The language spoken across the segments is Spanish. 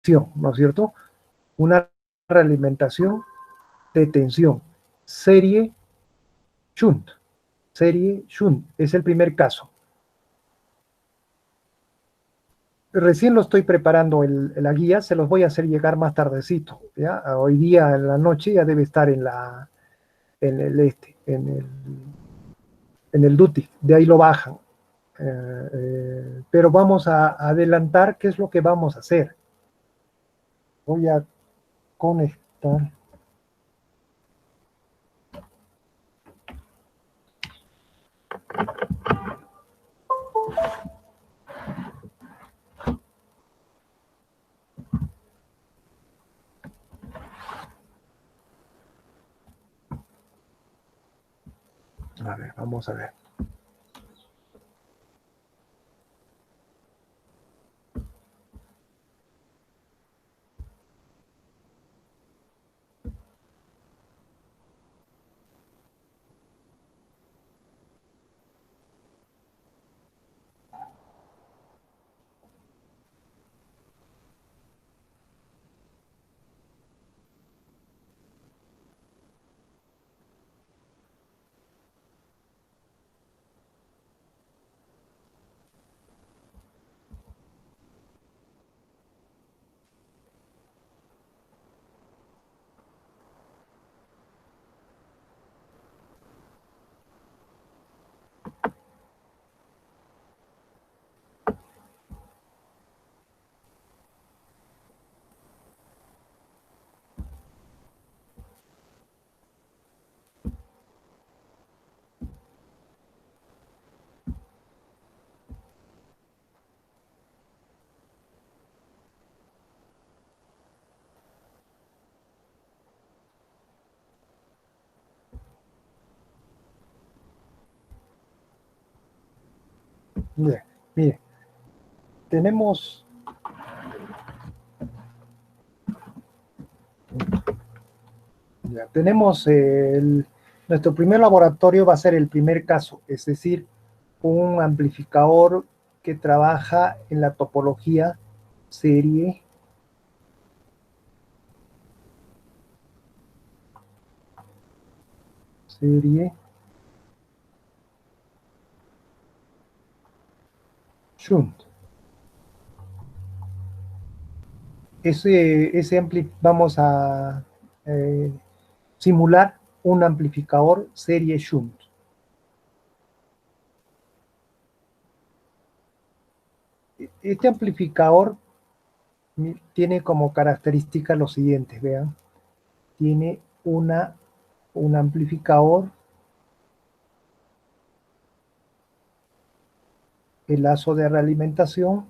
¿no es cierto? Una realimentación de tensión. Serie shunt. Serie shunt. Es el primer caso. Recién lo estoy preparando la guía, se los voy a hacer llegar más tardecito. ¿Ya? Hoy día en la noche ya debe estar en el duty, de ahí lo bajan. Pero vamos a adelantar qué es lo que vamos a hacer. Voy a conectar. A ver, vamos a ver. Bien, mire, tenemos nuestro primer laboratorio va a ser el primer caso, es decir, un amplificador que trabaja en la topología serie shunt. Vamos a eh, simular un amplificador serie shunt. Este amplificador tiene como característica lo siguiente, vean. Tiene un amplificador, el lazo de realimentación,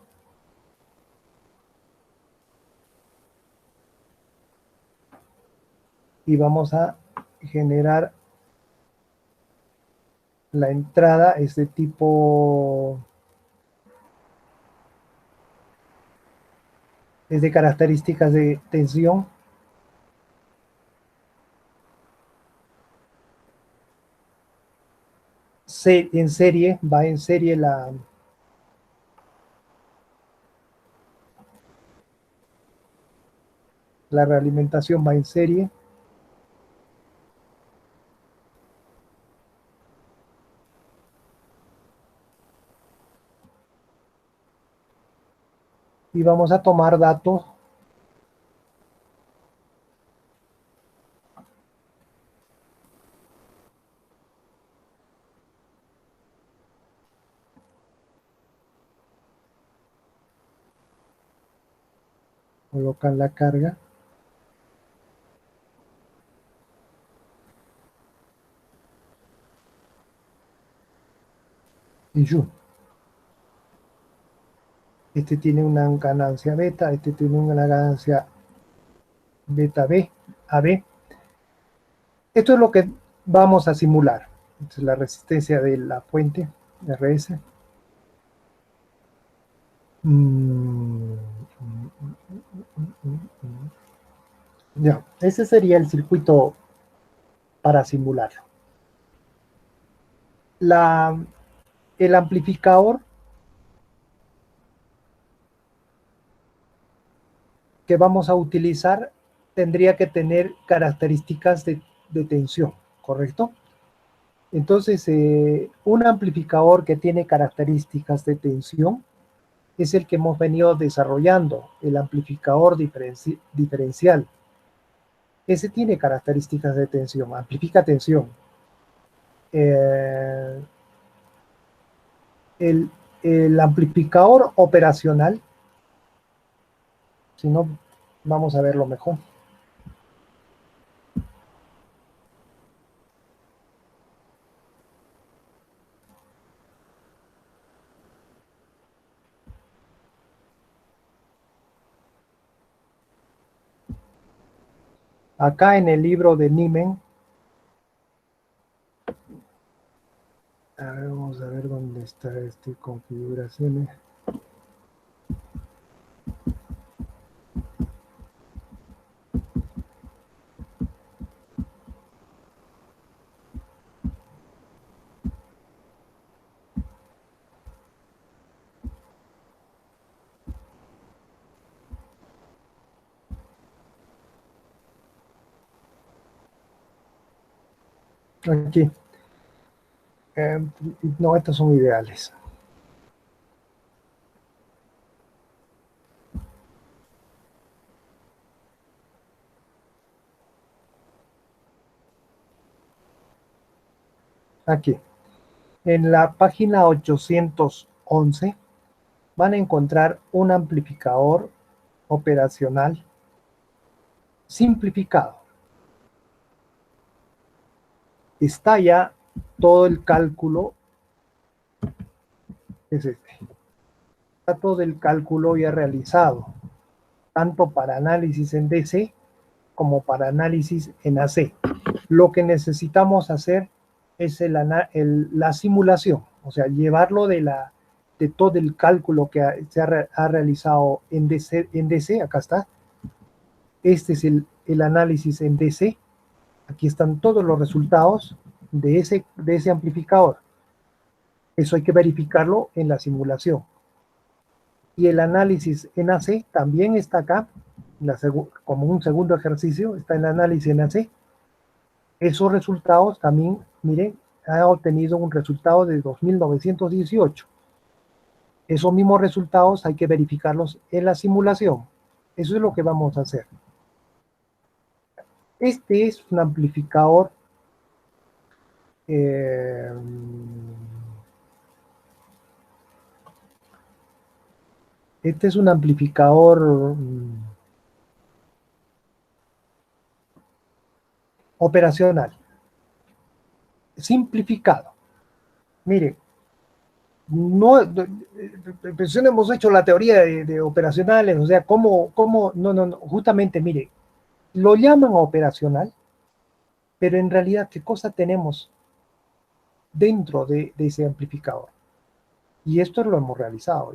y vamos a generar la entrada, es de tipo, es de características de tensión. Va en serie la realimentación va en serie. Y vamos a tomar datos colocan la carga y shunt. Este tiene una ganancia beta, este tiene una ganancia beta B, AB. Esto es lo que vamos a simular. Esta es la resistencia de la fuente RS. Ya, ese sería el circuito para simular. El amplificador que vamos a utilizar tendría que tener características de tensión, ¿correcto? Entonces, un amplificador que tiene características de tensión es el que hemos venido desarrollando, el amplificador diferencial. Ese tiene características de tensión, amplifica tensión. Eh, el amplificador operacional, si no, vamos a verlo mejor. Acá en el libro de Niemann, a ver, vamos a ver dónde está esta configuración. Aquí. No, estos son ideales. Aquí. En la página 811 van a encontrar un amplificador operacional simplificado. Está ya todo el cálculo, es este. Está todo el cálculo ya realizado, tanto para análisis en DC como para análisis en AC. Lo que necesitamos hacer es la simulación, o sea, llevarlo de todo el cálculo que se ha realizado en DC, acá está. Este es el análisis en DC. Aquí están todos los resultados de ese amplificador. Eso hay que verificarlo en la simulación. Y el análisis en AC también está acá, como un segundo ejercicio, está el análisis en AC. Esos resultados también, miren, ha obtenido un resultado de 2918. Esos mismos resultados hay que verificarlos en la simulación. Eso es lo que vamos a hacer. Este es un amplificador este es un amplificador operacional simplificado. Mire, no, hemos hecho la teoría de operacionales, o sea, no, justamente, mire, lo llaman operacional, pero en realidad, ¿qué cosa tenemos dentro de ese amplificador? Y esto lo hemos realizado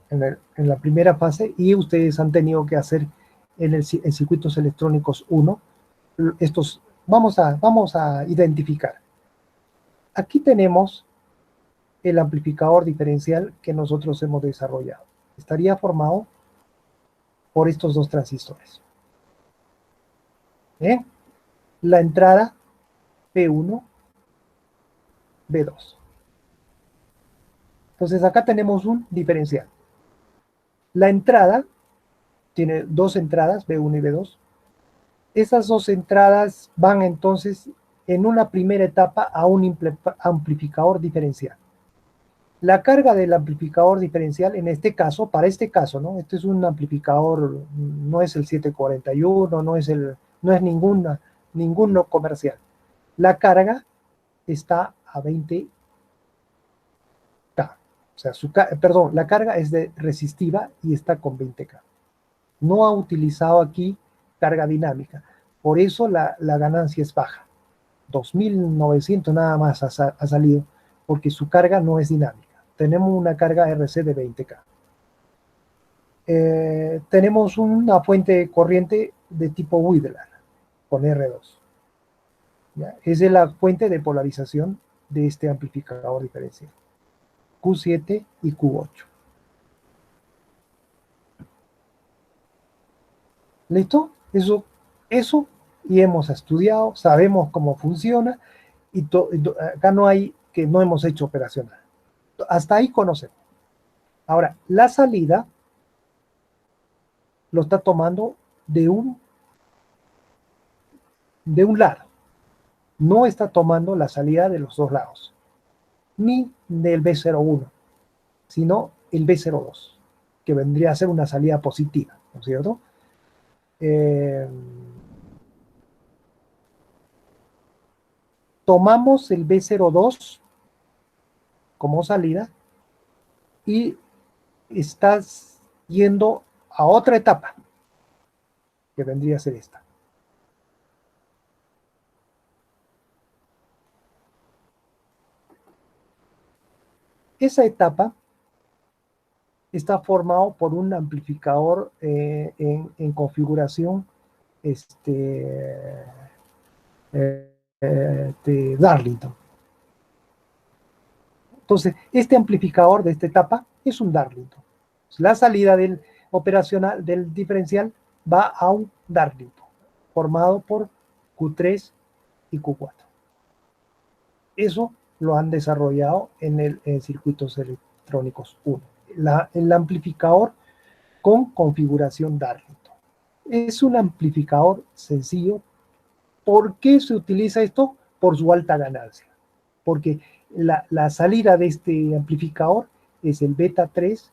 en la primera fase, y ustedes han tenido que hacer en circuitos electrónicos 1, estos, vamos a identificar. Aquí tenemos el amplificador diferencial que nosotros hemos desarrollado. Estaría formado por estos dos transistores. La entrada P1, B2. Entonces acá tenemos un diferencial. La entrada tiene dos entradas, B1 y B2. Esas dos entradas van entonces en una primera etapa a un amplificador diferencial. La carga del amplificador diferencial, en este caso, para este caso, ¿no? Este es un amplificador, no es el 741, no es ninguno comercial. La carga está a 20K. O sea, perdón, la carga es resistiva y está con 20K. No ha utilizado aquí carga dinámica. Por eso la ganancia es baja. 2900 nada más ha salido, porque su carga no es dinámica. Tenemos una carga RC de 20K. Tenemos una fuente de corriente de tipo Widler con R2. ¿Ya? Esa es la fuente de polarización de este amplificador diferencial. Q7 y Q8. ¿Listo? Eso y hemos estudiado, sabemos cómo funciona y acá no hay que no hemos hecho operacional. Hasta ahí conocemos. Ahora, la salida lo está tomando de un lado. No está tomando la salida de los dos lados, ni del B01, sino el B02, que vendría a ser una salida positiva, ¿no es cierto? Tomamos el B02 como salida y estás yendo a otra etapa, que vendría a ser esta. Esa etapa está formado por un amplificador en configuración de Darlington. Entonces, este amplificador de esta etapa es un Darlington. La salida del operacional del diferencial va a un Darlington, formado por Q3 y Q4. Eso lo han desarrollado en circuitos electrónicos 1. El amplificador con configuración Darlington. Es un amplificador sencillo. ¿Por qué se utiliza esto? Por su alta ganancia. Porque la salida de este amplificador es el beta 3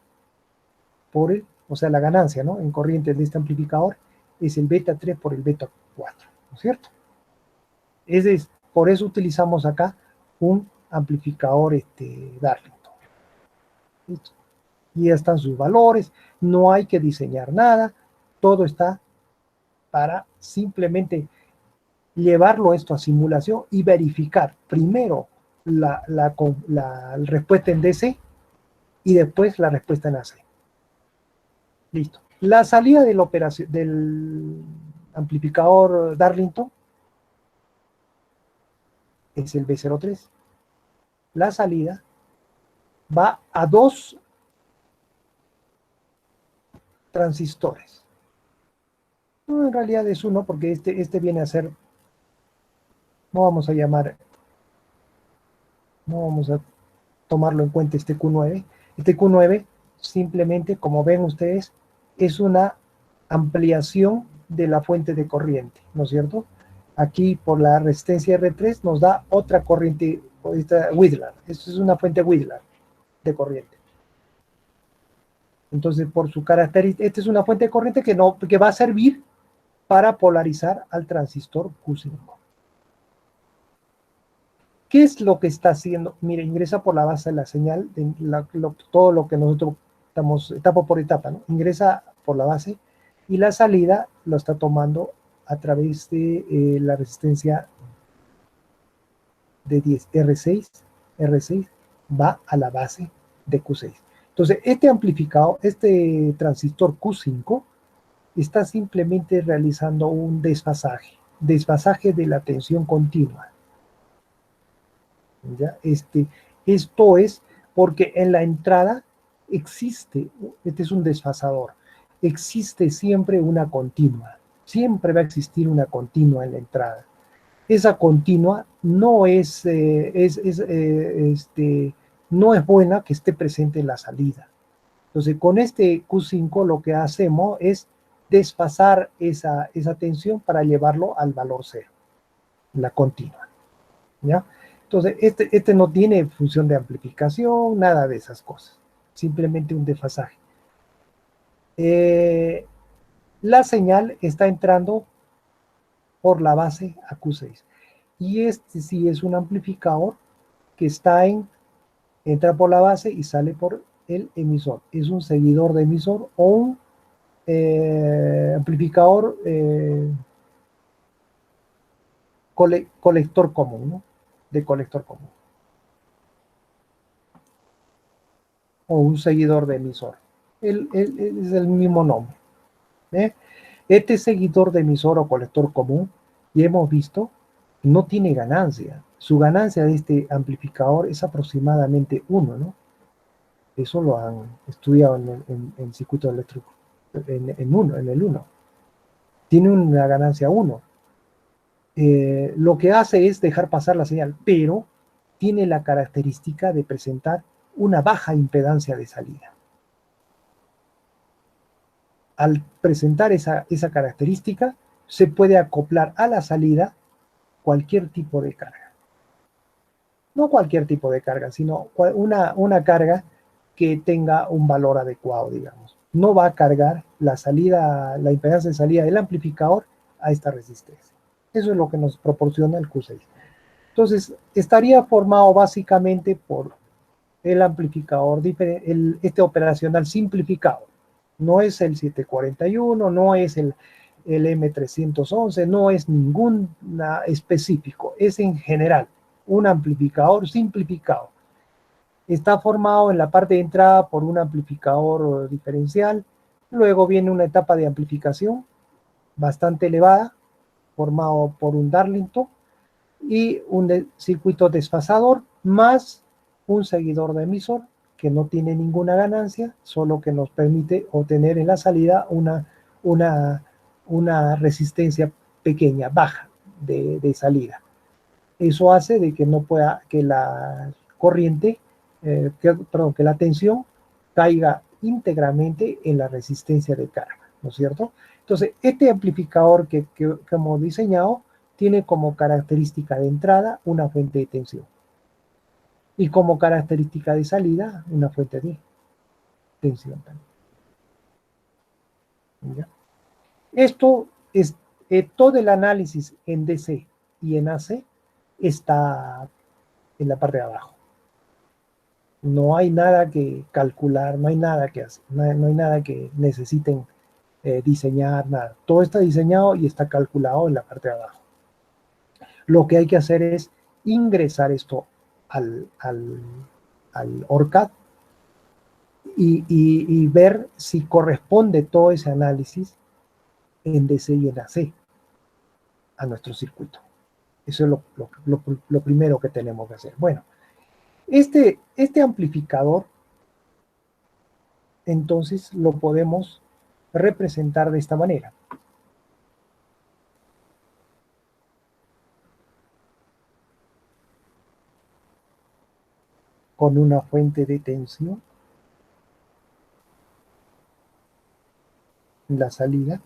o sea, la ganancia, ¿no? En corriente de este amplificador es el beta 3 por el beta 4, ¿no es cierto? Por eso utilizamos acá un amplificador Darlington. ¿Listo? Y ya están sus valores, no hay que diseñar nada, todo está para simplemente llevarlo esto a simulación y verificar primero la respuesta en DC y después la respuesta en AC. Listo. La salida del amplificador Darlington es el B03. La salida va a 2 transistores. No, en realidad es uno porque este viene a ser, no vamos a tomarlo en cuenta este Q9. Este Q9 simplemente, como ven ustedes, es una ampliación de la fuente de corriente, ¿no es cierto? Aquí por la resistencia R3 nos da otra corriente, esta Widlar. Esto es una fuente Widlar de corriente. Entonces, por su característica, esta es una fuente de corriente que va a servir para polarizar al transistor Q5. ¿Qué es lo que está haciendo? Mire, ingresa por la base de la señal, todo lo que nosotros estamos etapa por etapa, ¿no? Ingresa por la base y la salida lo está tomando a través de la resistencia de 10, R6 va a la base de Q6. Entonces, este amplificador, este transistor Q5, está simplemente realizando un desfasaje de la tensión continua. ¿Ya? Esto es porque en la entrada existe, este es un desfasador, existe siempre una continua, siempre va a existir una continua en la entrada. Esa continua no no es buena que esté presente en la salida. Entonces, con este Q5 lo que hacemos es desfasar esa tensión para llevarlo al valor cero, la continua. ¿Ya? Entonces, este no tiene función de amplificación, nada de esas cosas. Simplemente un desfasaje. La señal está entrando por la base a Q6. Y este sí es un amplificador que entra por la base y sale por el emisor. Es un seguidor de emisor o un amplificador colector común, ¿no? De colector común. O un seguidor de emisor. Es el mismo nombre. Este seguidor de emisor o colector común, ya hemos visto, no tiene ganancia. Su ganancia de este amplificador es aproximadamente 1, ¿no? Eso lo han estudiado en circuito eléctrico, en el 1. tiene una ganancia 1. Lo que hace es dejar pasar la señal, pero tiene la característica de presentar una baja impedancia de salida. Al presentar esa característica, se puede acoplar a la salida cualquier tipo de carga. No cualquier tipo de carga, sino una carga que tenga un valor adecuado, digamos. No va a cargar la impedancia de salida del amplificador a esta resistencia. Eso es lo que nos proporciona el Q6. Entonces, estaría formado básicamente por el amplificador, este operacional simplificado. No es el 741, no es el M311, no es ninguna específico, es en general un amplificador simplificado. Está formado en la parte de entrada por un amplificador diferencial, luego viene una etapa de amplificación bastante elevada, formado por un Darlington, y un circuito desfasador, más un seguidor de emisor que no tiene ninguna ganancia, solo que nos permite obtener en la salida una resistencia pequeña, baja de salida. Eso hace de que no pueda, que la corriente, que la tensión caiga íntegramente en la resistencia de carga, ¿no es cierto? Entonces, este amplificador que hemos diseñado tiene como característica de entrada una fuente de tensión y como característica de salida una fuente de tensión también. ¿Ya? Esto es todo el análisis en DC y en AC está en la parte de abajo. No hay nada que calcular, no hay nada que hacer, no hay nada que necesiten diseñar, nada. Todo está diseñado y está calculado en la parte de abajo. Lo que hay que hacer es ingresar esto al ORCAD y ver si corresponde todo ese análisis en DC y en AC a nuestro circuito. Eso es lo primero que tenemos que hacer. Bueno, este amplificador, entonces lo podemos representar de esta manera. Con una fuente de tensión en la salida,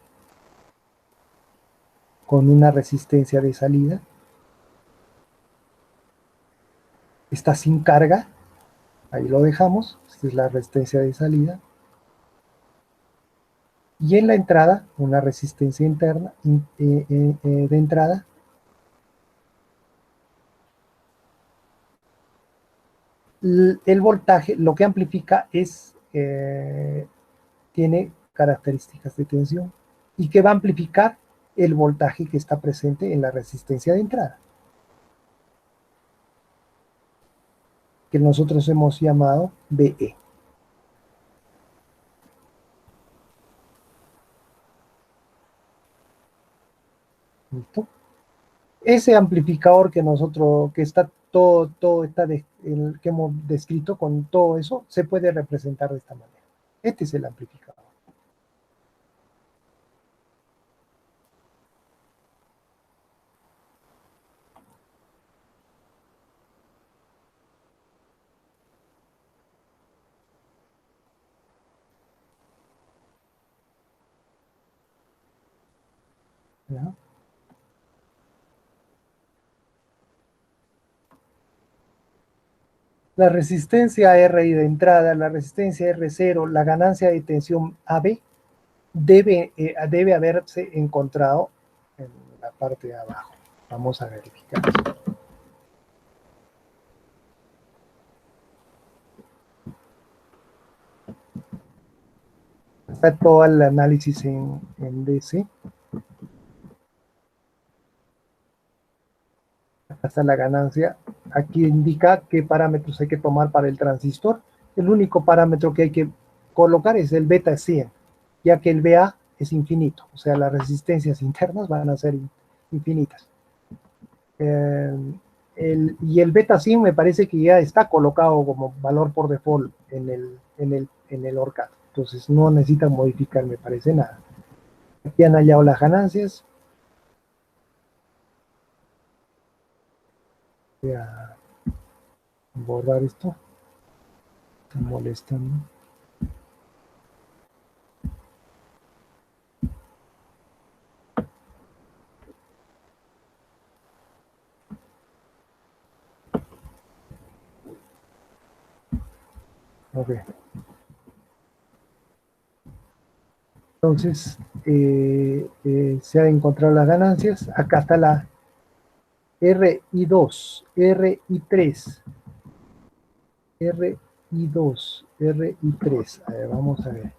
con una resistencia de salida, está sin carga, ahí lo dejamos, esta es la resistencia de salida, y en la entrada, una resistencia interna de entrada, el voltaje, lo que amplifica tiene características de tensión y que va a amplificar el voltaje que está presente en la resistencia de entrada, que nosotros hemos llamado BE. ¿Listo? Ese amplificador que está que hemos descrito con todo eso, se puede representar de esta manera. Este es el amplificador. ¿Ya? La resistencia RI de entrada, la resistencia R0, la ganancia de tensión AB debe haberse encontrado en la parte de abajo. Vamos a verificar. Está todo el análisis en DC. Hasta la ganancia. Aquí indica qué parámetros hay que tomar para el transistor. El único parámetro que hay que colocar es el beta 100, ya que el BA es infinito, o sea, las resistencias internas van a ser infinitas. Y el beta 100 me parece que ya está colocado como valor por default en el ORCAD, entonces no necesitan modificar, me parece, nada. Aquí han hallado las ganancias. Voy a borrar esto. Está molestando. Ok. Entonces, se han encontrado las ganancias. Acá está la RI2, RI3, RI2, RI3. A ver, vamos a ver.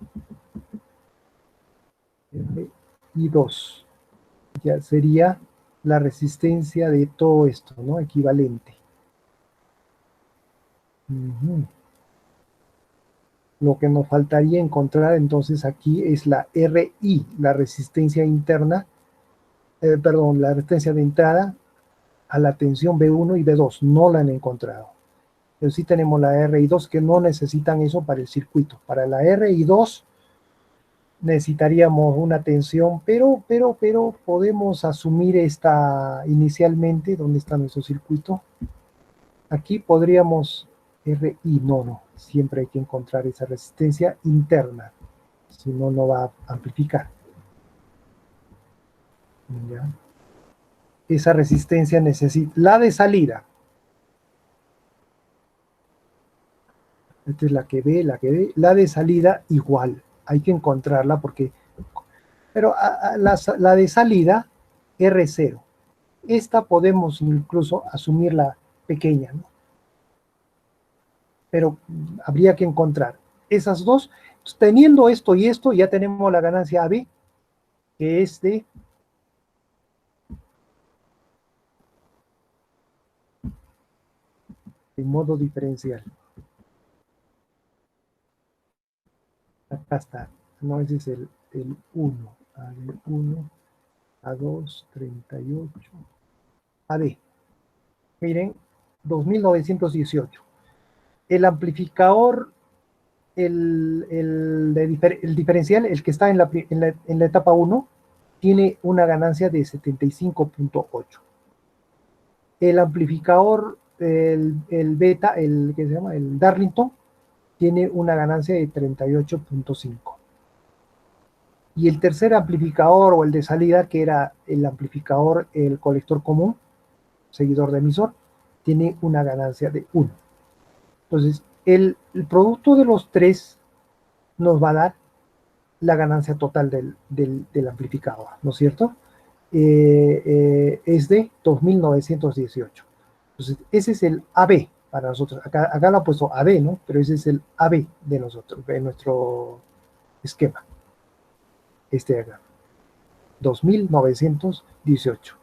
RI2. Ya sería la resistencia de todo esto, ¿no? Equivalente. Lo que nos faltaría encontrar entonces aquí es la RI, la resistencia interna, perdón, la resistencia de entrada a la tensión B1 y B2. No la han encontrado. Pero sí tenemos la RI2 que no necesitan eso para el circuito. Para la RI2 necesitaríamos una tensión, pero podemos asumir esta inicialmente. ¿Dónde está nuestro circuito? Aquí podríamos RI, no, siempre hay que encontrar esa resistencia interna, si no, no va a amplificar. ¿Ya? Esa resistencia necesita, la de salida, esta es la que ve, la de salida igual, hay que encontrarla porque, pero la de salida, R0, esta podemos incluso asumirla pequeña, ¿no? Pero habría que encontrar esas dos. Teniendo esto y esto, ya tenemos la ganancia AB, que es de modo diferencial. Acá está. No, ese es el 1. A1, A2, 38. AD. Miren, 2918. El amplificador, el diferencial, el que está en la etapa 1, tiene una ganancia de 75.8. El amplificador, el beta, el que se llama el Darlington, tiene una ganancia de 38.5. Y el tercer amplificador o el de salida, que era el amplificador, el colector común, seguidor de emisor, tiene una ganancia de 1. Entonces, el producto de los tres nos va a dar la ganancia total del amplificador, ¿no es cierto? Es de 2918. Entonces, ese es el AB para nosotros. Acá lo ha puesto AB, ¿no? Pero ese es el AB de nosotros, de nuestro esquema. Este de acá. 2918.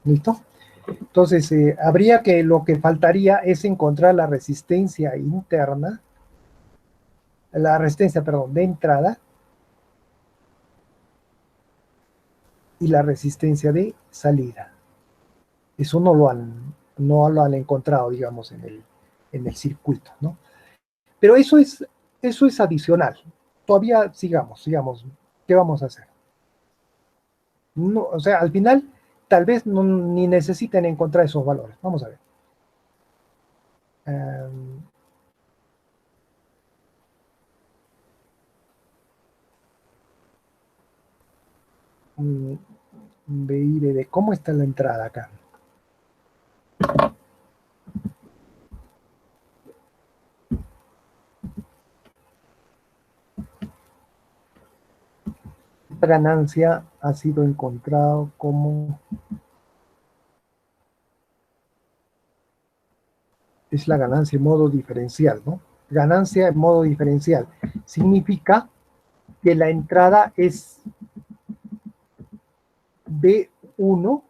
¿Listo? Entonces, habría que, lo que faltaría es encontrar la resistencia interna, la resistencia, perdón, de entrada y la resistencia de salida. Eso no lo han encontrado, digamos, en el circuito, ¿no? Pero eso es adicional. Todavía sigamos. ¿Qué vamos a hacer? No, o sea, al final, tal vez ni necesiten encontrar esos valores. Vamos a ver. BIBD, ¿cómo está la entrada acá? Esta ganancia ha sido encontrado como es la ganancia en modo diferencial, ¿no? Ganancia en modo diferencial significa que la entrada es B1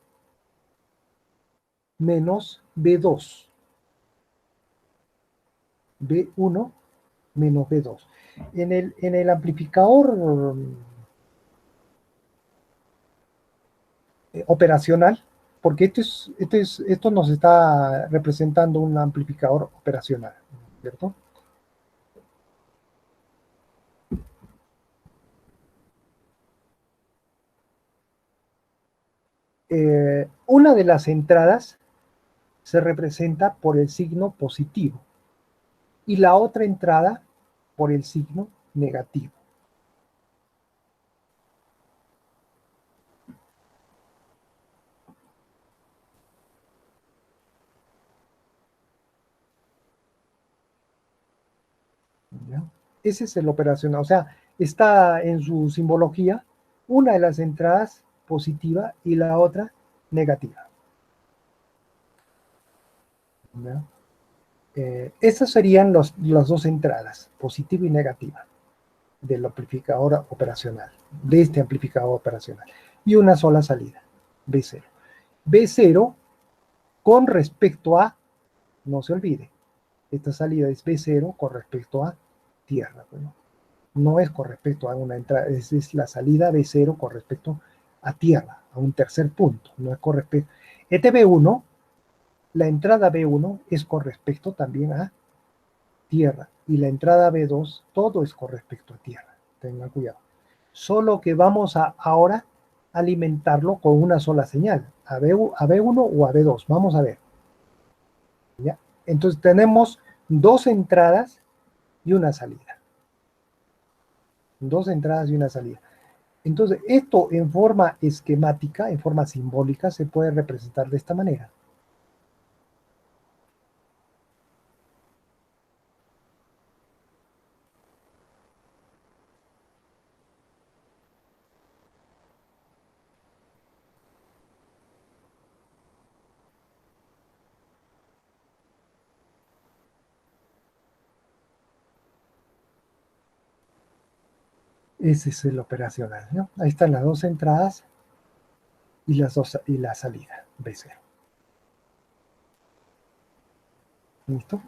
menos B2. B1 menos B2. En el amplificador operacional, porque esto nos está representando un amplificador operacional, ¿cierto? una de las entradas se representa por el signo positivo y la otra entrada por el signo negativo. ¿Ya? Ese es el operacional, o sea, está en su simbología una de las entradas positiva y la otra negativa. ¿Ya? Esas serían las dos entradas, positiva y negativa, del amplificador operacional, de este amplificador operacional. Y una sola salida, B0. B0 con respecto a, no se olvide, esta salida es B0 con respecto a tierra. Bueno, no es con respecto a una entrada, es la salida B0 con respecto a tierra, a un tercer punto, no es con respecto. Este B1, la entrada B1 es con respecto también a tierra, y la entrada B2, todo es con respecto a tierra, tengan cuidado. Solo que vamos a ahora alimentarlo con una sola señal, a B1 o a B2, vamos a ver. ¿Ya? Entonces tenemos dos entradas y una salida. Dos entradas y una salida. Entonces, esto en forma esquemática, en forma simbólica, se puede representar de esta manera. Ese es el operacional, ¿no? Ahí están las dos entradas y la salida, B0. ¿Listo?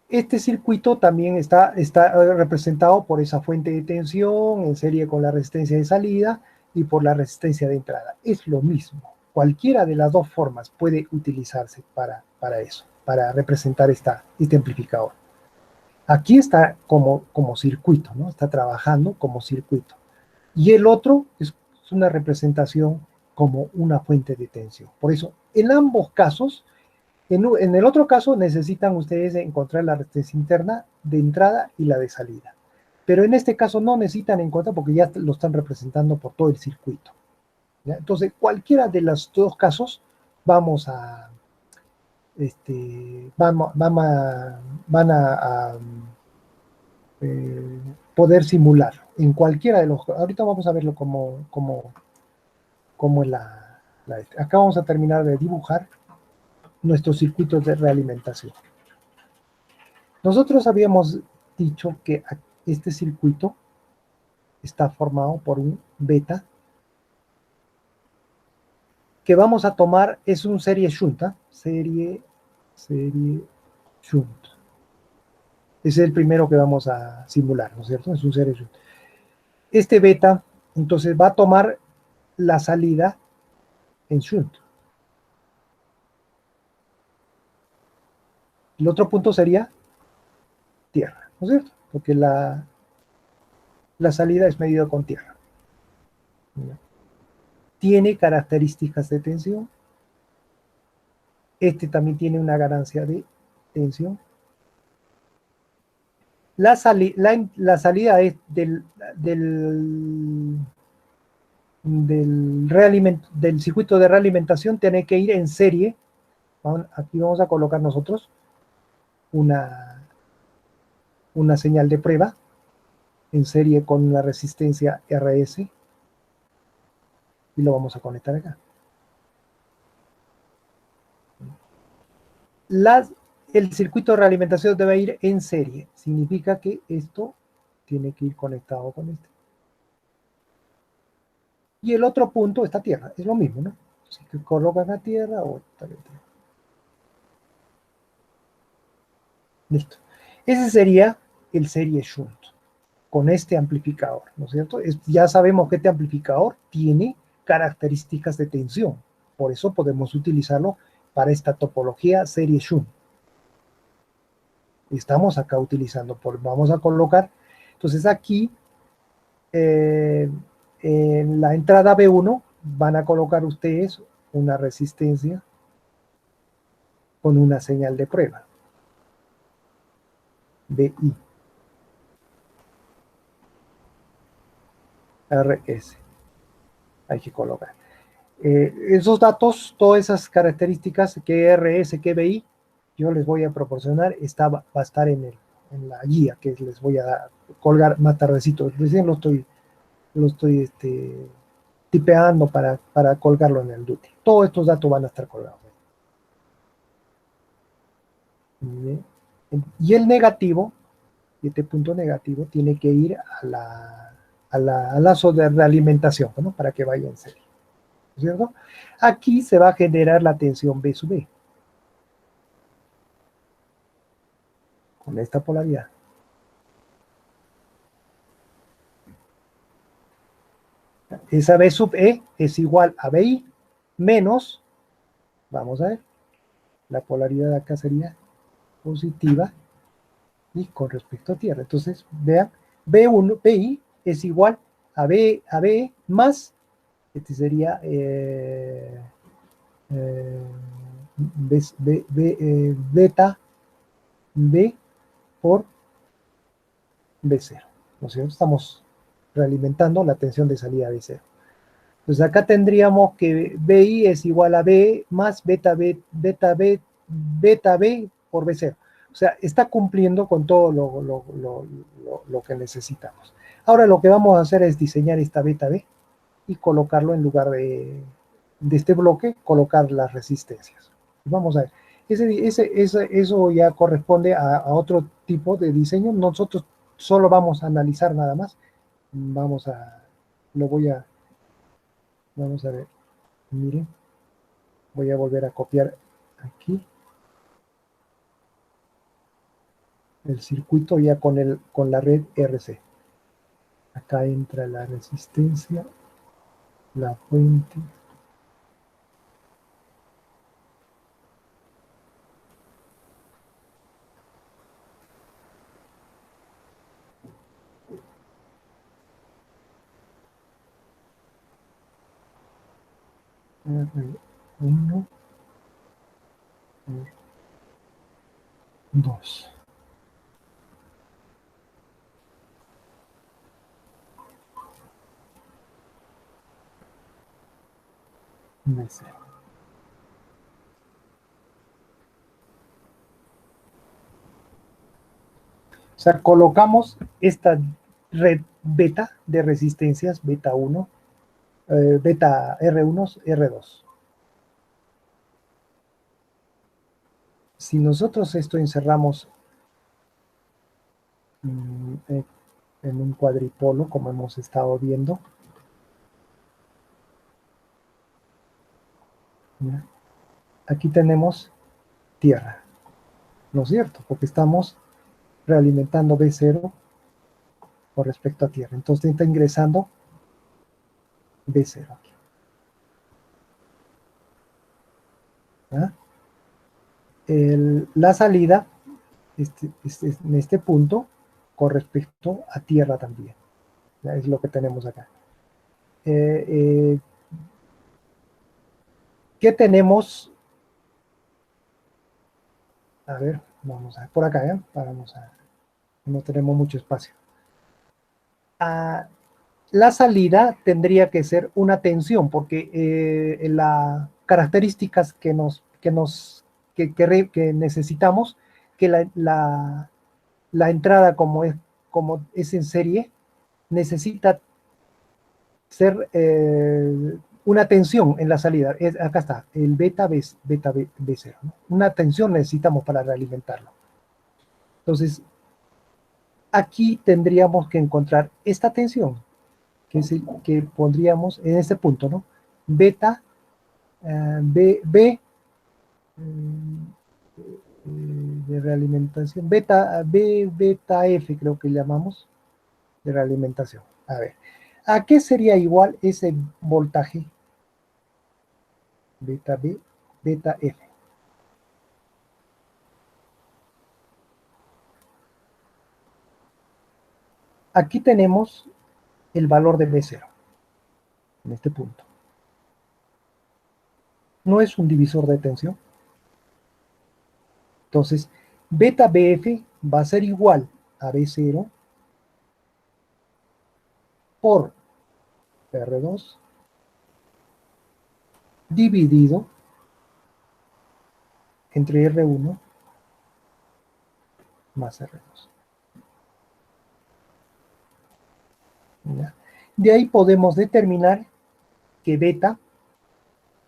Este circuito también está representado por esa fuente de tensión en serie con la resistencia de salida y por la resistencia de entrada. Es lo mismo. Cualquiera de las dos formas puede utilizarse para eso, para representar este amplificador. Aquí está como circuito, ¿no? Está trabajando como circuito. Y el otro es una representación como una fuente de tensión. Por eso, en ambos casos, en el otro caso necesitan ustedes encontrar la resistencia interna de entrada y la de salida. Pero en este caso no necesitan encontrar porque ya lo están representando por todo el circuito. ¿Ya? Entonces, cualquiera de los dos casos vamos a, van a poder simular en cualquiera de los. Ahorita vamos a verlo como acá vamos a terminar de dibujar nuestros circuitos de realimentación. Nosotros habíamos dicho que este circuito está formado por un beta que vamos a tomar, es un serie shunt, serie shunt. Ese es el primero que vamos a simular, ¿no es cierto? Es un serie shunt. Este beta, entonces, va a tomar la salida en shunt. El otro punto sería tierra, ¿no es cierto? Porque la salida es medida con tierra. Tiene características de tensión. Este también tiene una ganancia de tensión. La salida es del circuito de realimentación tiene que ir en serie. Aquí vamos a colocar nosotros una señal de prueba en serie con la resistencia RS y lo vamos a conectar acá. El circuito de realimentación debe ir en serie. Significa que esto tiene que ir conectado con este. Y el otro punto está tierra. Es lo mismo, ¿no? Así que colocan a tierra o también tierra. Listo. Ese sería el serie shunt con este amplificador, ¿no es cierto? Ya sabemos que este amplificador tiene características de tensión. Por eso podemos utilizarlo para esta topología serie shunt. Estamos acá utilizando, vamos a colocar, entonces aquí en la entrada B1 van a colocar ustedes una resistencia con una señal de prueba, BI, RS, hay que colocar. Esos datos, todas esas características, que RS, que BI, yo les voy a proporcionar, va a estar en la guía que les voy a colgar más tardecito. Recién lo estoy tipeando para colgarlo en el Duty. Todos estos datos van a estar colgados. Bien. Y el negativo, este punto negativo, tiene que ir al lazo de realimentación, ¿no? Para que vaya en serie, ¿cierto? Aquí se va a generar la tensión B sub B, con esta polaridad. Esa B sub E es igual a BI menos, vamos a ver, la polaridad de acá sería positiva y con respecto a tierra. Entonces, vean, BI es igual a B más, este sería beta B por B0, ¿no es cierto? Estamos realimentando la tensión de salida B0. Pues acá tendríamos que BI es igual a B más beta B por B0. O sea, está cumpliendo con todo lo que necesitamos. Ahora lo que vamos a hacer es diseñar esta beta B y colocarlo en lugar de este bloque, colocar las resistencias. Vamos a ver. Eso ya corresponde a otro tipo de diseño. Nosotros solo vamos a analizar nada más. Lo voy a, vamos a ver. Miren, voy a volver a copiar aquí el circuito ya con la red RC. Acá entra la resistencia, la fuente. R1, R2. B0. O sea, colocamos esta red beta de resistencias, beta 1, beta R1, R2. Si nosotros esto encerramos en un cuadripolo, como hemos estado viendo, ¿ya? Aquí tenemos tierra, ¿no es cierto? Porque estamos realimentando B0 con respecto a tierra. Entonces está ingresando B0 aquí. ¿Ya? La salida en este punto con respecto a tierra también. ¿Ya? Es lo que tenemos acá. ¿Qué tenemos? A ver, vamos a ver, por acá, ¿eh? No tenemos mucho espacio. La salida tendría que ser una tensión, porque las características que necesitamos, que la entrada como es en serie, necesita ser una tensión en la salida. Acá está, el B0, ¿no? Una tensión necesitamos para realimentarlo. Entonces, aquí tendríamos que encontrar esta tensión, que pondríamos en este punto, ¿no? Beta, de realimentación, beta F creo que llamamos, de realimentación. A ver, ¿a qué sería igual ese voltaje? Beta B, beta F. Aquí tenemos el valor de B0, en este punto. no es un divisor de tensión. Entonces, beta BF va a ser igual a B0 por R2 dividido entre R1 más R2. ¿Ya? De ahí podemos determinar que beta,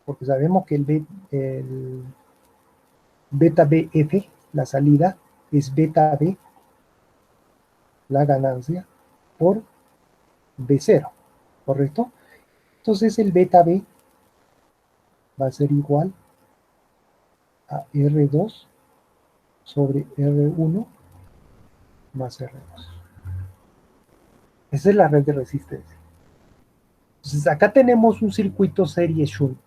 porque sabemos que el beta BF, la salida, es beta B, la ganancia, por B0, ¿correcto? Entonces el beta B va a ser igual a R2 sobre R1 más R2. Esa es la red de resistencia. Entonces acá tenemos un circuito serie shunt.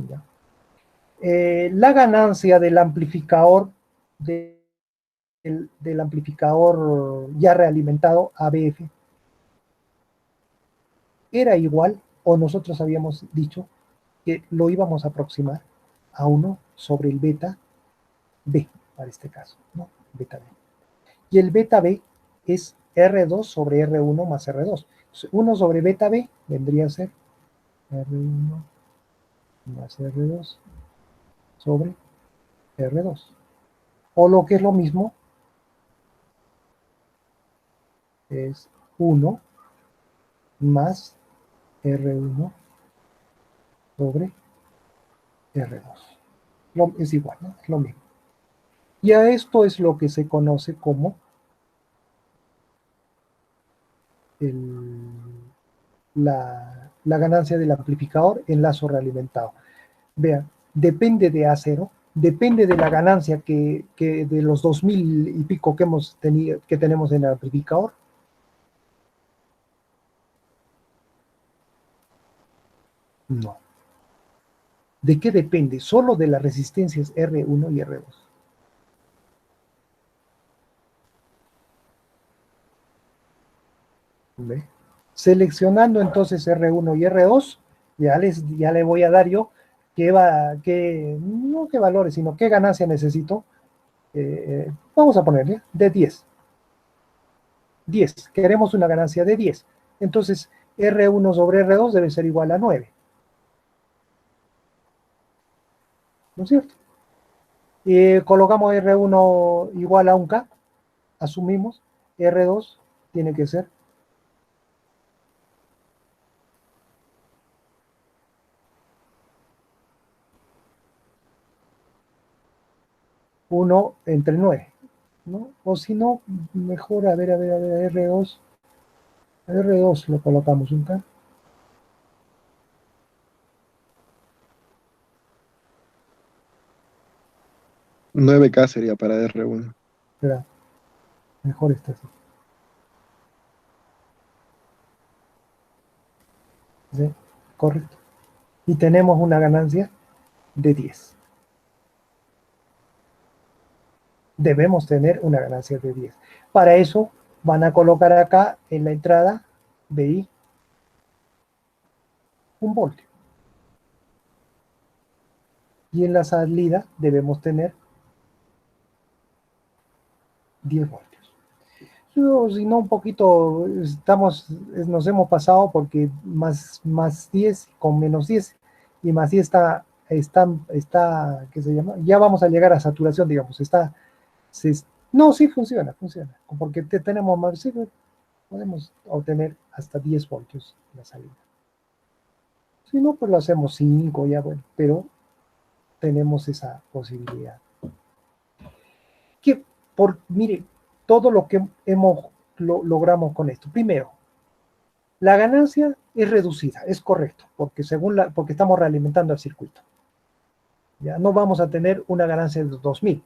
¿Ya? La ganancia del amplificador del amplificador ya realimentado ABF era igual, o nosotros habíamos dicho que lo íbamos a aproximar a 1 sobre el beta B, para este caso, ¿no? Beta B. Y el beta B es R2 sobre R1 más R2. Entonces, 1 sobre beta B vendría a ser R1 más R2 sobre R2. O lo que es lo mismo, es 1 más R1 sobre R2. Es igual, ¿no? Es lo mismo. Y a esto es lo que se conoce como la ganancia del amplificador en lazo realimentado. Vean, depende de A0, depende de la ganancia que de los 2000 y pico que hemos tenido, que tenemos en el amplificador. No. ¿De qué depende? Solo de las resistencias R1 y R2. ¿Ve? Seleccionando entonces R1 y R2, ya le voy a dar yo no qué valores, sino qué ganancia necesito. Vamos a ponerle de 10. 10. Queremos una ganancia de 10. Entonces, R1 sobre R2 debe ser igual a 9. ¿No es cierto? Colocamos R1 igual a un K, asumimos, R2 tiene que ser 1 entre 9, ¿no? O si no, mejor, a ver, R2 lo colocamos un K. Nueve k sería para R1. Espera, mejor está así. ¿Sí? Correcto. Y tenemos una ganancia de 10. Debemos tener una ganancia de 10. Para eso van a colocar acá en la entrada BI un voltio. Y en la salida debemos tener 10 voltios. Si no, un poquito nos hemos pasado porque más 10 con menos 10 y más 10 está, ¿qué se llama? Ya vamos a llegar a saturación, digamos, no, sí funciona, porque tenemos más, sí, podemos obtener hasta 10 voltios en la salida. Si no, pues lo hacemos 5, ya bueno, pero tenemos esa posibilidad. Mire, todo lo que logramos con esto. Primero, la ganancia es reducida, es correcto, porque estamos realimentando el circuito. Ya no vamos a tener una ganancia de 2000,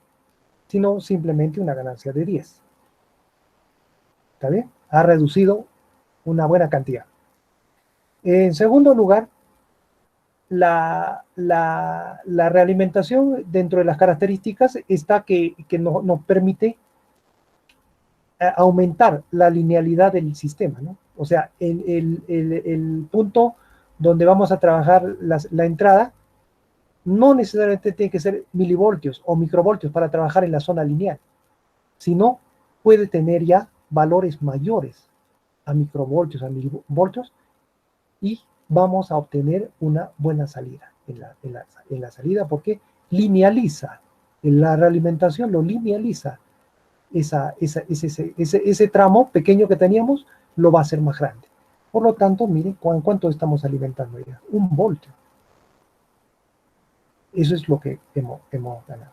sino simplemente una ganancia de 10. ¿Está bien? Ha reducido una buena cantidad. En segundo lugar, la realimentación dentro de las características está que nos permite aumentar la linealidad del sistema, ¿no? O sea, el punto donde vamos a trabajar la entrada, no necesariamente tiene que ser milivoltios o microvoltios para trabajar en la zona lineal, sino puede tener ya valores mayores a microvoltios, a milivoltios, y vamos a obtener una buena salida en la salida, porque linealiza, en la realimentación lo linealiza, ese tramo pequeño que teníamos lo va a hacer más grande. Por lo tanto, miren cuánto estamos alimentando ya, 1 voltio. Eso es lo que hemos ganado.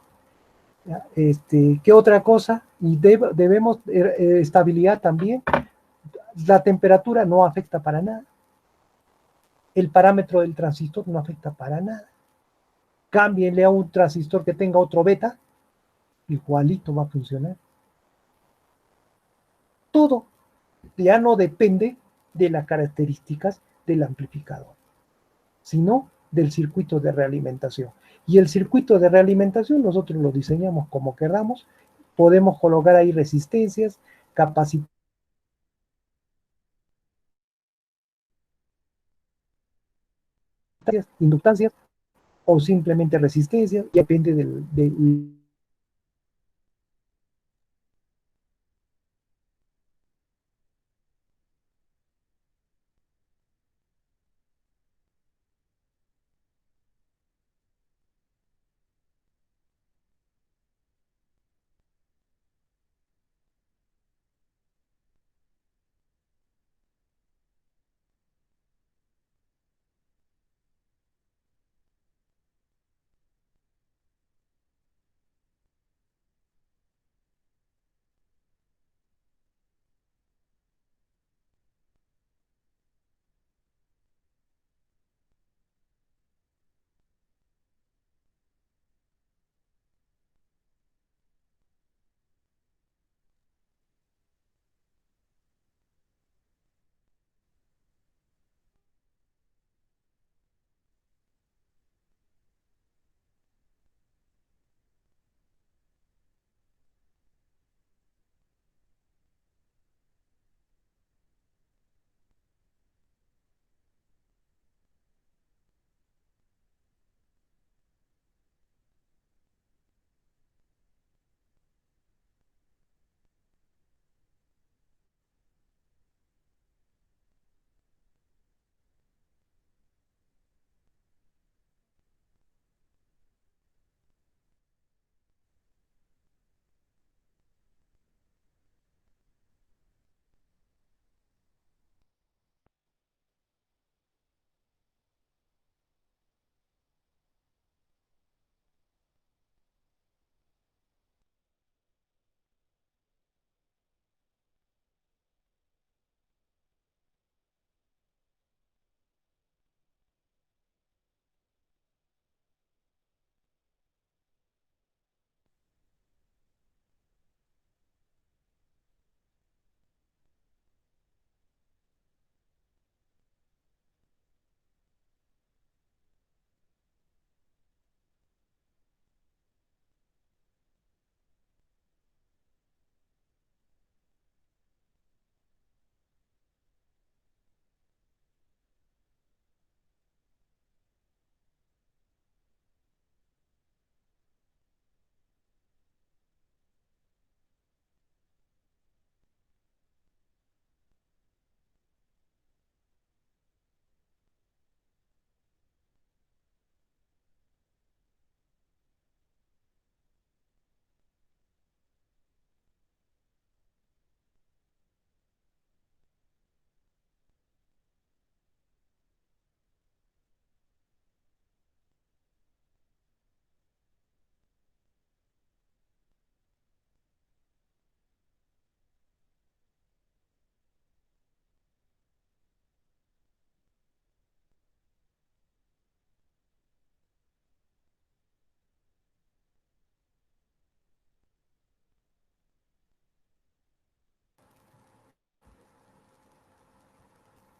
¿Ya? ¿Qué otra cosa? Y debemos estabilidad también. La temperatura no afecta para nada. El parámetro del transistor no afecta para nada. Cámbienle a un transistor que tenga otro beta, igualito va a funcionar. Todo ya no depende de las características del amplificador, sino del circuito de realimentación. Y el circuito de realimentación nosotros lo diseñamos como queramos. Podemos colocar ahí resistencias, capacitantes, inductancias o simplemente resistencias, y depende del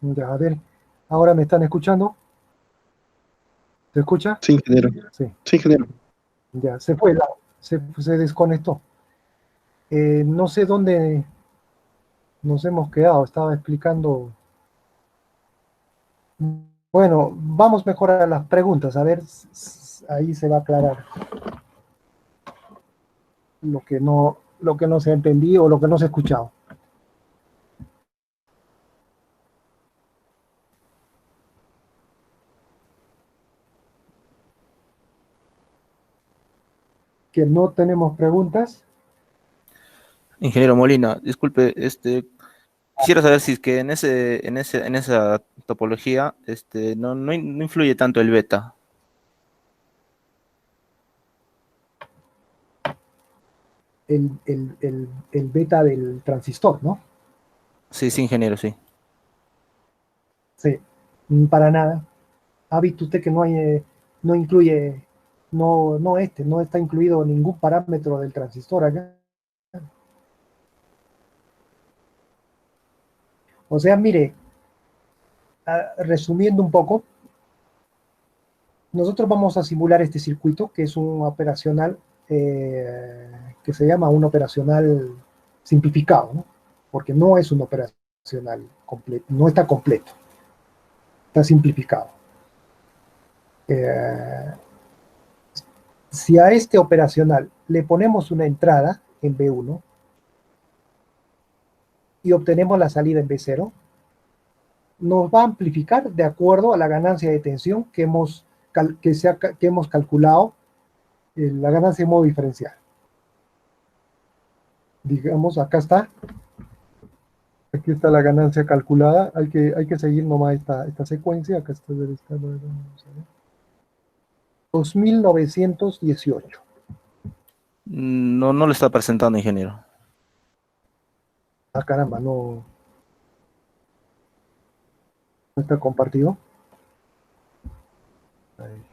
ya, a ver, ahora me están escuchando. ¿Se escucha? Sí, ingeniero. Sí, Sí, ingeniero. ya, se fue, se desconectó. No sé dónde nos hemos quedado, estaba explicando Bueno, vamos mejor a las preguntas, a ver, ahí se va a aclarar lo que no se ha entendido o lo que no se ha escuchado. Que no tenemos preguntas. Ingeniero Molina, disculpe, quisiera saber si es que en esa topología, no influye tanto el beta. El beta del transistor, ¿no? Sí, sí, ingeniero, sí. Sí, para nada. ¿Ha visto usted que no hay, no incluye, no está incluido ningún parámetro del transistor acá? O sea, mire, resumiendo un poco, nosotros vamos a simular este circuito, que es un operacional, que se llama un operacional simplificado, ¿no? Porque no es un operacional completo, no está completo, está simplificado. Eh, si a este operacional le ponemos una entrada en B1 y obtenemos la salida en B0, nos va a amplificar de acuerdo a la ganancia de tensión que hemos calculado, la ganancia de modo diferencial. Digamos, acá está. Aquí está la ganancia calculada. Hay que seguir nomás esta secuencia. Acá está, 2918. No, no lo está presentando, ingeniero. Ah, caramba, no está compartido. Ahí.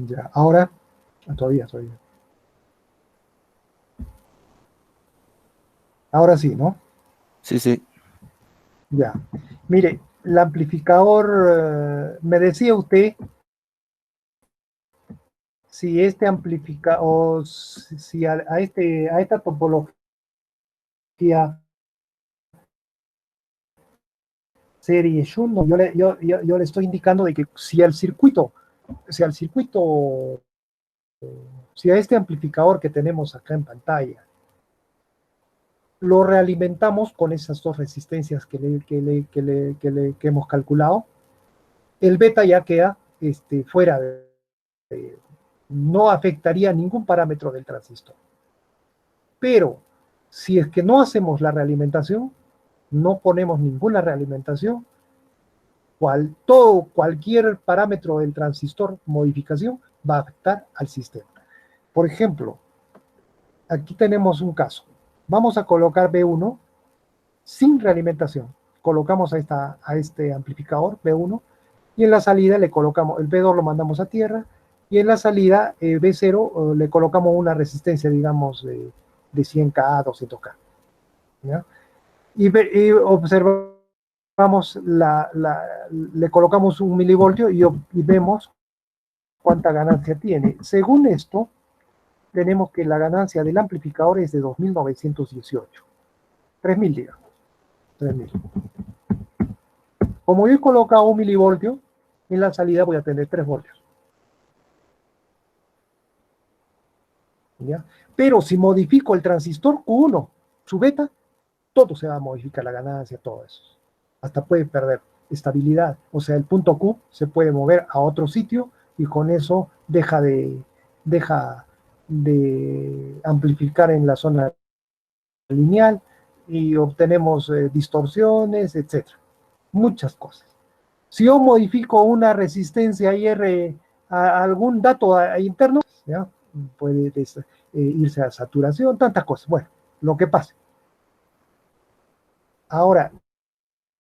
Ya, ahora, todavía. Ahora sí, ¿no? Sí, sí. Ya. Mire, el amplificador, me decía usted si este amplificador, si a esta topología serie Shunt, yo le estoy indicando de que si al circuito, si a este amplificador que tenemos acá en pantalla, lo realimentamos con esas dos resistencias que hemos calculado, el beta ya queda fuera no afectaría ningún parámetro del transistor. Pero si es que no hacemos la realimentación, no ponemos ninguna realimentación, cualquier parámetro del transistor modificación va a afectar al sistema. Por ejemplo, aquí tenemos un caso. Vamos a colocar B1 sin realimentación. Colocamos a este amplificador B1 y en la salida le colocamos, el B2 lo mandamos a tierra y en la salida B0 le colocamos una resistencia, digamos, de 100K, 200K. ¿Ya? Y observamos, le colocamos un milivoltio y vemos cuánta ganancia tiene. Según esto, tenemos que la ganancia del amplificador es de 2918. 3000, digamos. 3000. Como yo he colocado un milivoltio, en la salida voy a tener 3 voltios. ¿Ya? Pero si modifico el transistor Q1, su beta, todo se va a modificar, la ganancia, todo eso. Hasta puede perder estabilidad. O sea, el punto Q se puede mover a otro sitio y con eso deja de amplificar en la zona lineal y obtenemos distorsiones, etc. Muchas cosas. Si yo modifico una resistencia IR a algún dato interno, ¿ya? Puede irse a saturación, tantas cosas. Bueno, lo que pase. Ahora,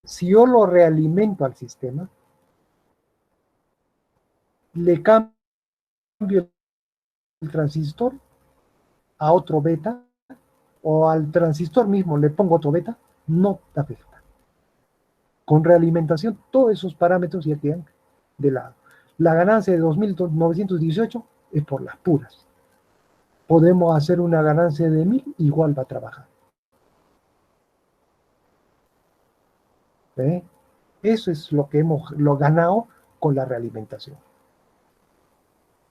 si yo lo realimento al sistema, le cambio el transistor a otro beta, o al transistor mismo le pongo otro beta, no te afecta. Con realimentación, todos esos parámetros ya quedan de lado. La ganancia de 2.918 es por las puras. Podemos hacer una ganancia de 1.000, igual va a trabajar. ¿Ve? Eso es lo que hemos ganado con la realimentación.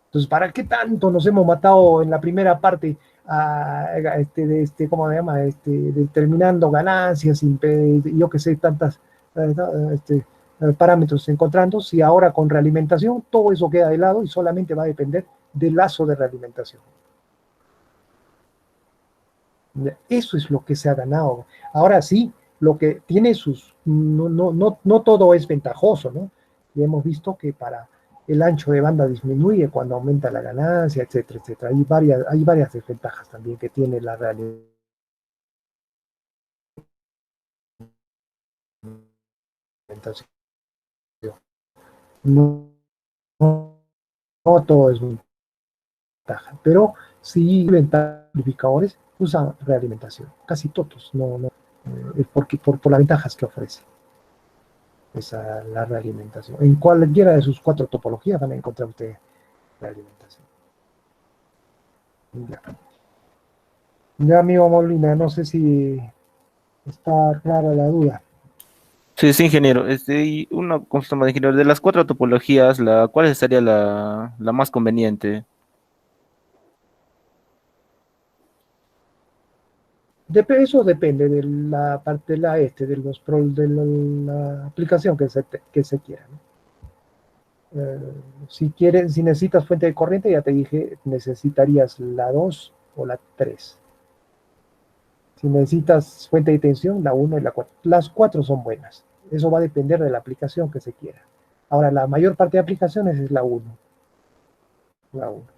Entonces, ¿para qué tanto nos hemos matado en la primera parte ¿cómo se llama? Determinando ganancias, yo que sé, tantas parámetros encontrando, si ahora con realimentación todo eso queda de lado y solamente va a depender del lazo de realimentación. Eso es lo que se ha ganado. Ahora sí, lo que tiene sus... No todo es ventajoso, ¿no? Y hemos visto que para el ancho de banda disminuye cuando aumenta la ganancia, etcétera, etcétera. Hay varias desventajas también que tiene la realidad. No, no todo es ventaja, pero sí amplificadores usan realimentación, casi todos, por las ventajas que ofrece la realimentación. En cualquiera de sus 4 topologías van a encontrar ustedes realimentación. Ya, amigo Molina, no sé si está clara la duda. Sí, sí, ingeniero. Y una consulta más, ingeniero. De las 4 topologías, ¿cuál sería la más conveniente? Eso depende de la parte de la aplicación que se quiera, ¿no? Si necesitas fuente de corriente, ya te dije, necesitarías la 2 o la 3. Si necesitas fuente de tensión, la 1 y la 4. Las 4 son buenas. Eso va a depender de la aplicación que se quiera. Ahora, la mayor parte de aplicaciones es la 1.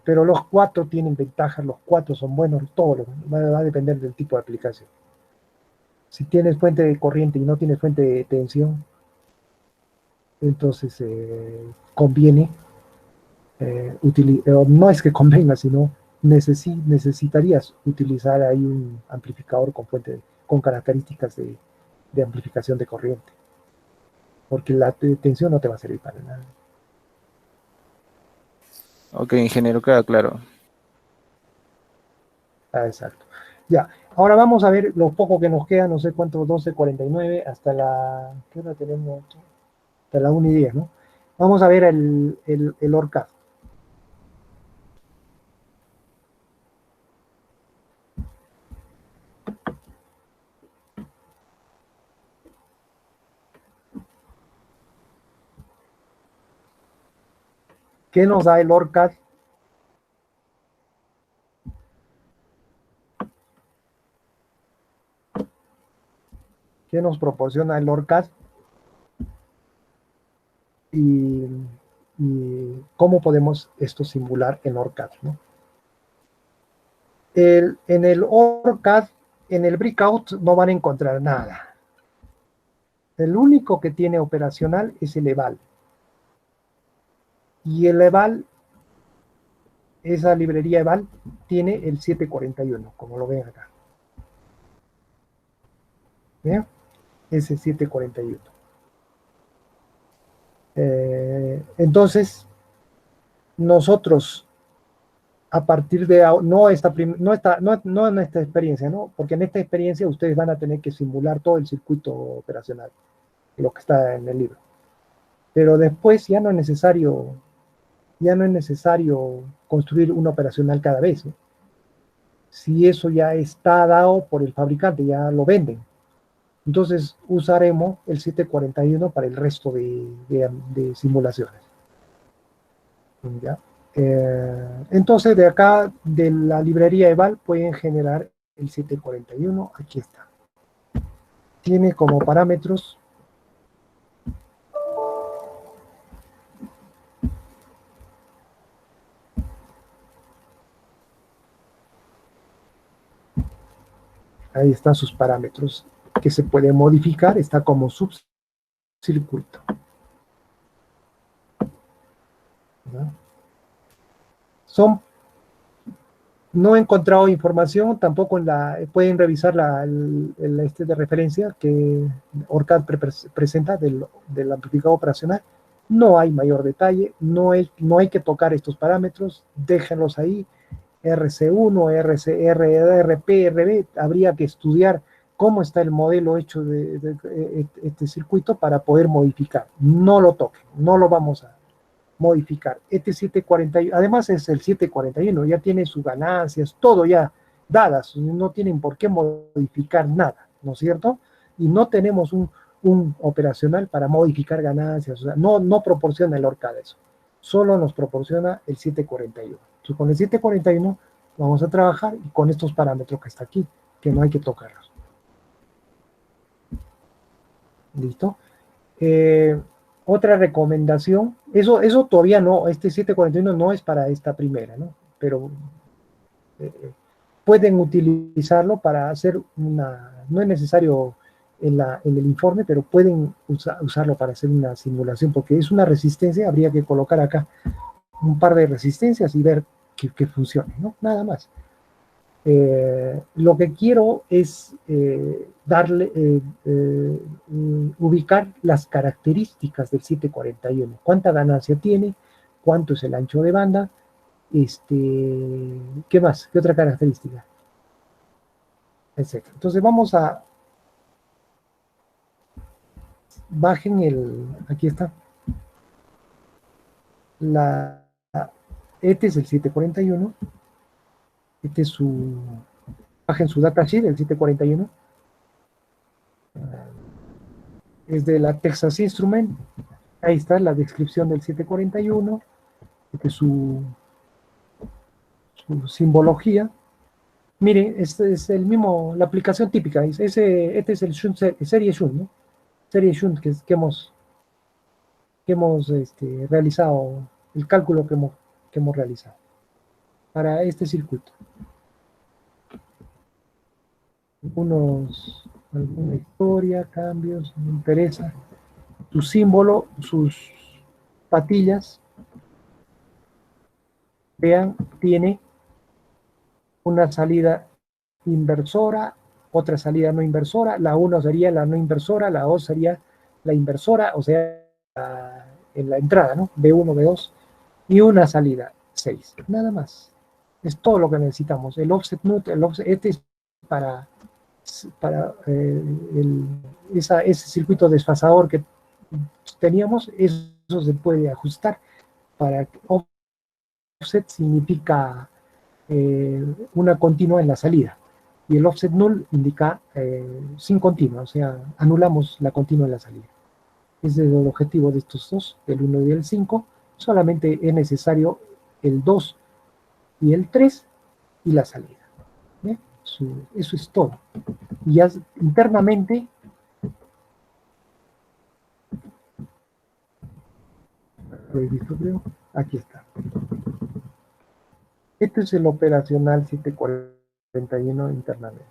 Pero los 4 tienen ventajas, los 4 son buenos, va a depender del tipo de aplicación. Si tienes fuente de corriente y no tienes fuente de tensión, entonces conviene, no es que convenga, sino necesitarías utilizar ahí un amplificador con características de amplificación de corriente, porque la tensión no te va a servir para nada. Ok, ingeniero, queda claro. Exacto. Ya, ahora vamos a ver lo poco que nos queda, no sé cuánto, 12:49 hasta la... ¿Qué hora tenemos? Hasta la 1:10, ¿no? Vamos a ver el ORCAD. ¿Qué nos da el ORCAD? ¿Qué nos proporciona el ORCAD? Y cómo podemos esto simular en ORCAD, ¿no? En el ORCAD, en el breakout no van a encontrar nada. El único que tiene operacional es el eval. Y el eval, esa librería eval, tiene el 741, como lo ven acá. ¿Bien? Ese 741. Entonces, nosotros, a partir de no en esta experiencia, ¿no? Porque en esta experiencia ustedes van a tener que simular todo el circuito operacional, lo que está en el libro. Pero después ya no es necesario construir un operacional cada vez, ¿no? Si eso ya está dado por el fabricante, ya lo venden. Entonces usaremos el 741 para el resto de simulaciones. ¿Ya? Entonces de acá, de la librería eval, pueden generar el 741, aquí está. Tiene como parámetros ahí están sus parámetros que se pueden modificar, está como subcircuito. No he encontrado información, tampoco pueden revisar de referencia que ORCAD presenta del amplificador operacional, No hay mayor detalle, no hay que tocar estos parámetros, déjenlos ahí. RC1, RP, RB, habría que estudiar cómo está el modelo hecho de este circuito para poder modificar. No lo toquen, no lo vamos a modificar. Este 741, además es el 741, ya tiene sus ganancias, todo ya dadas, no tienen por qué modificar nada, ¿no es cierto? Y no tenemos un operacional para modificar ganancias, o sea, no proporciona el ORCAD eso, solo nos proporciona el 741. Entonces, con el 741 vamos a trabajar y con estos parámetros que está aquí, que no hay que tocarlos. ¿Listo? Otra recomendación, eso todavía no, este 741 no es para esta primera, ¿no? Pero pueden utilizarlo para hacer no es necesario en el informe, pero pueden usarlo para hacer una simulación, porque es una resistencia, habría que colocar acá un par de resistencias y ver que funcione, ¿no? Nada más. Lo que quiero es ubicar las características del 741. ¿Cuánta ganancia tiene? ¿Cuánto es el ancho de banda? ¿Qué más? ¿Qué otra característica? Etcétera. Entonces vamos a... Aquí está. Este es el 741. Este es bajen su datasheet, el 741. Es de la Texas Instrument. Ahí está la descripción del 741. Este es su simbología. Miren, este es el mismo, la aplicación típica. Este es el Shunt, serie Shunt, ¿no? Serie Shunt que hemos realizado, el cálculo que hemos realizado para este circuito. Alguna historia, cambios, me interesa. Su símbolo, sus patillas, vean, tiene una salida inversora, otra salida no inversora, la 1 sería la no inversora, la 2 sería la inversora, o sea, en la entrada, ¿no? B1, B2, y una salida 6, nada más. Es todo lo que necesitamos. El offset nut, este es para ese circuito desfasador que teníamos, eso se puede ajustar. Para offset significa una continua en la salida, y el offset null indica sin continua, o sea, anulamos la continua en la salida. Ese es el objetivo de estos dos, el 1 y el 5. Solamente es necesario el 2 y el 3 y la salida. Eso es todo. Y ya internamente, lo he visto, creo, aquí está. Este es el operacional 741 internamente.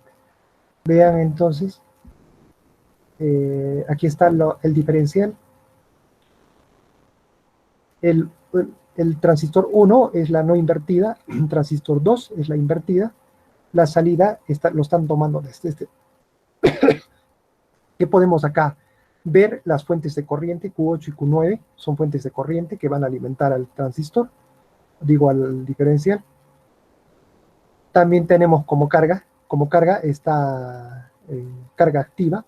Vean entonces, aquí está el diferencial. El transistor 1 es la no invertida, el transistor 2 es la invertida, la salida lo están tomando desde este. ¿Qué podemos acá? Ver las fuentes de corriente, Q8 y Q9, son fuentes de corriente que van a alimentar al transistor, digo al diferencial. También tenemos como carga esta carga activa,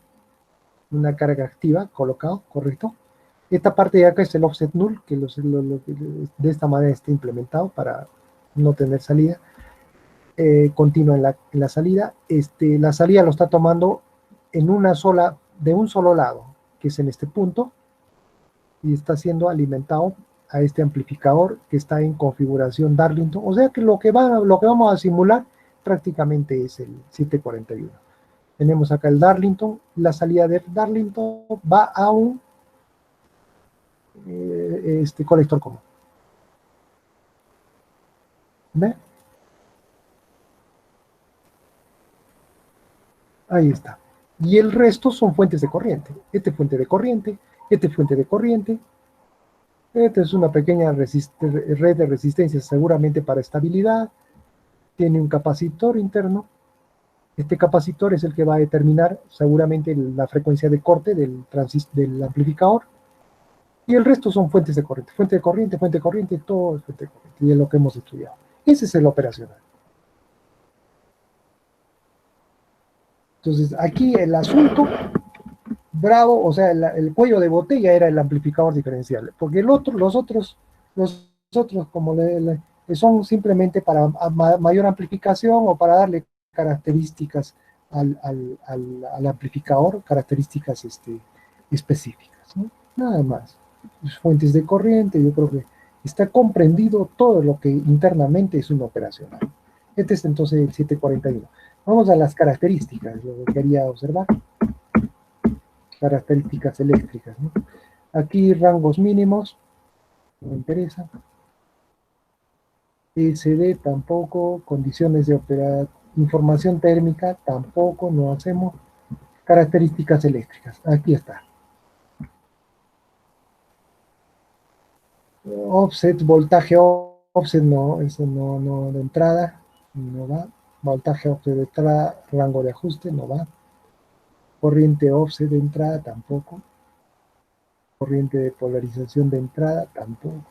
una carga activa colocado, correcto. Esta parte de acá es el offset null, que de esta manera está implementado para no tener salida continua en la salida. La salida lo está tomando de un solo lado, que es en este punto, y está siendo alimentado a este amplificador que está en configuración Darlington. O sea que lo que vamos a simular prácticamente es el 741. Tenemos acá el Darlington, la salida de Darlington va a un colector común. ¿Ve? Ahí está. Y el resto son fuentes de corriente. Fuente de corriente, fuente de corriente. Esta es una pequeña red de resistencia seguramente para estabilidad. Tiene un capacitor interno. Este capacitor es el que va a determinar seguramente la frecuencia de corte del amplificador. Y el resto son fuentes de corriente, todo es fuente de corriente, y es lo que hemos estudiado. Ese es el operacional. Entonces, aquí el asunto bravo, o sea, el cuello de botella era el amplificador diferencial, porque los otros, como son simplemente para mayor amplificación o para darle características al amplificador, características específicas, ¿no? Nada más. Fuentes de corriente, yo creo que está comprendido todo lo que internamente es un operacional. Este es entonces el 741. Vamos a las características, lo que quería observar. Características eléctricas, ¿no? Aquí rangos mínimos, no me interesa. SD tampoco, condiciones de información térmica tampoco, no hacemos. Características eléctricas, aquí está. Offset, voltaje offset, no, eso no de entrada, no va. Voltaje offset de entrada, rango de ajuste, no va. Corriente offset de entrada, tampoco. Corriente de polarización de entrada, tampoco.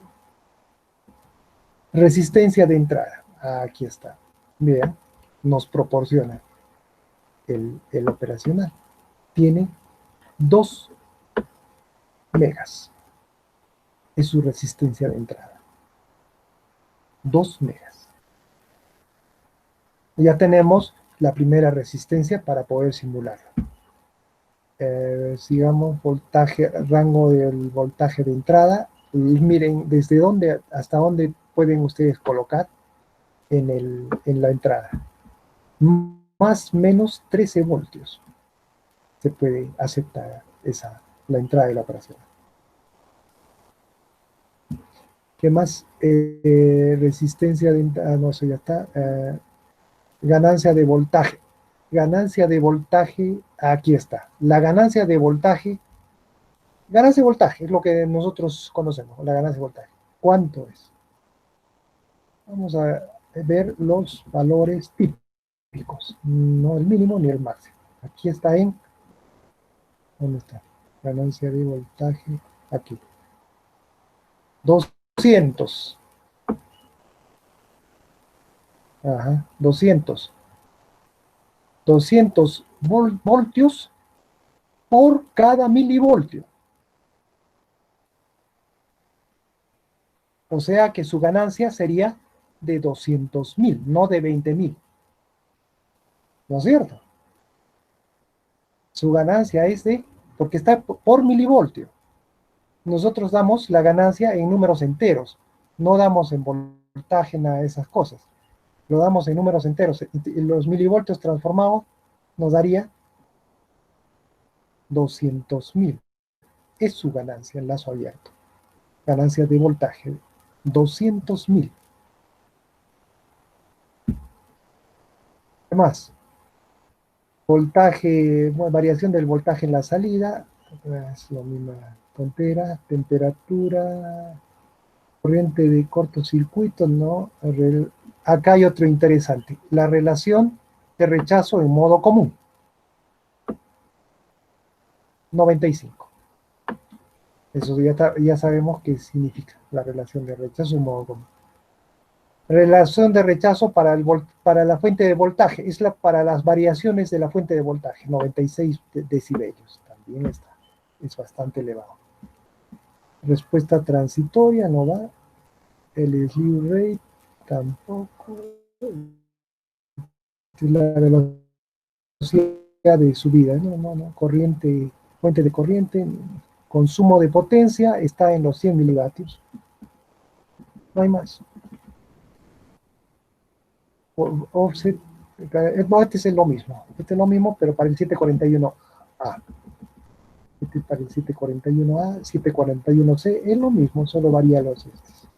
Resistencia de entrada, aquí está. Vean, nos proporciona el operacional. Tiene 2 megas. Es su resistencia de entrada. 2 megas. Ya tenemos la primera resistencia para poder simularlo. Sigamos, voltaje, rango del voltaje de entrada. Y miren desde dónde hasta dónde pueden ustedes colocar en la entrada. Más o menos 13 voltios se puede aceptar la entrada de la operación. ¿Qué más? Resistencia de entrada, no, eso ya está. Ganancia de voltaje. Ganancia de voltaje, aquí está. La ganancia de voltaje es lo que nosotros conocemos, la ganancia de voltaje. ¿Cuánto es? Vamos a ver los valores típicos, no el mínimo ni el máximo. Aquí está ¿dónde está? Ganancia de voltaje, aquí. 200. Ajá, 200 voltios por cada milivoltio. O sea que su ganancia sería de 200.000, no de 20.000. ¿No es cierto? Su ganancia es porque está por milivoltio. Nosotros damos la ganancia en números enteros, no damos en voltaje nada de esas cosas. Lo damos en números enteros. Los milivoltios transformados nos daría 200.000. Es su ganancia en lazo abierto. Ganancia de voltaje, 200.000. ¿Qué más? Voltaje, variación del voltaje en la salida, es la misma tontera. Temperatura, corriente de cortocircuito, ¿no? Acá hay otro interesante, la relación de rechazo en modo común. 95. Eso ya sabemos qué significa la relación de rechazo en modo común. Relación de rechazo para la fuente de voltaje, para las variaciones de la fuente de voltaje, 96 decibelios, también está, es bastante elevado. Respuesta transitoria, no va. El slew rate, tampoco. La velocidad de subida, no, corriente, fuente de corriente, consumo de potencia, está en los 100 milivatios. No hay más. Offset, no, este es lo mismo. Este es lo mismo, pero para el 741A. Este es para el 741A, 741C, es lo mismo, solo varía los estos.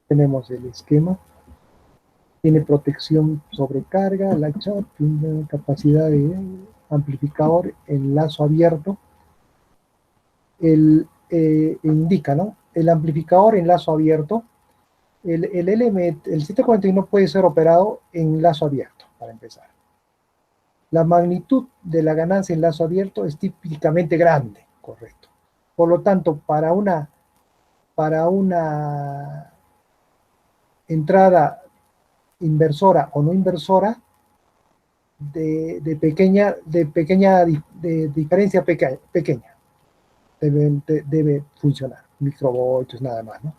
Tenemos el esquema. Tiene protección sobre carga, latch-up, capacidad de amplificador en lazo abierto. Indica, ¿no? El amplificador en lazo abierto. El 741 puede ser operado en lazo abierto, para empezar. La magnitud de la ganancia en lazo abierto es típicamente grande, correcto. Por lo tanto, para una entrada inversora o no inversora, de diferencia pequeña debe funcionar, microvoltios nada más, ¿no?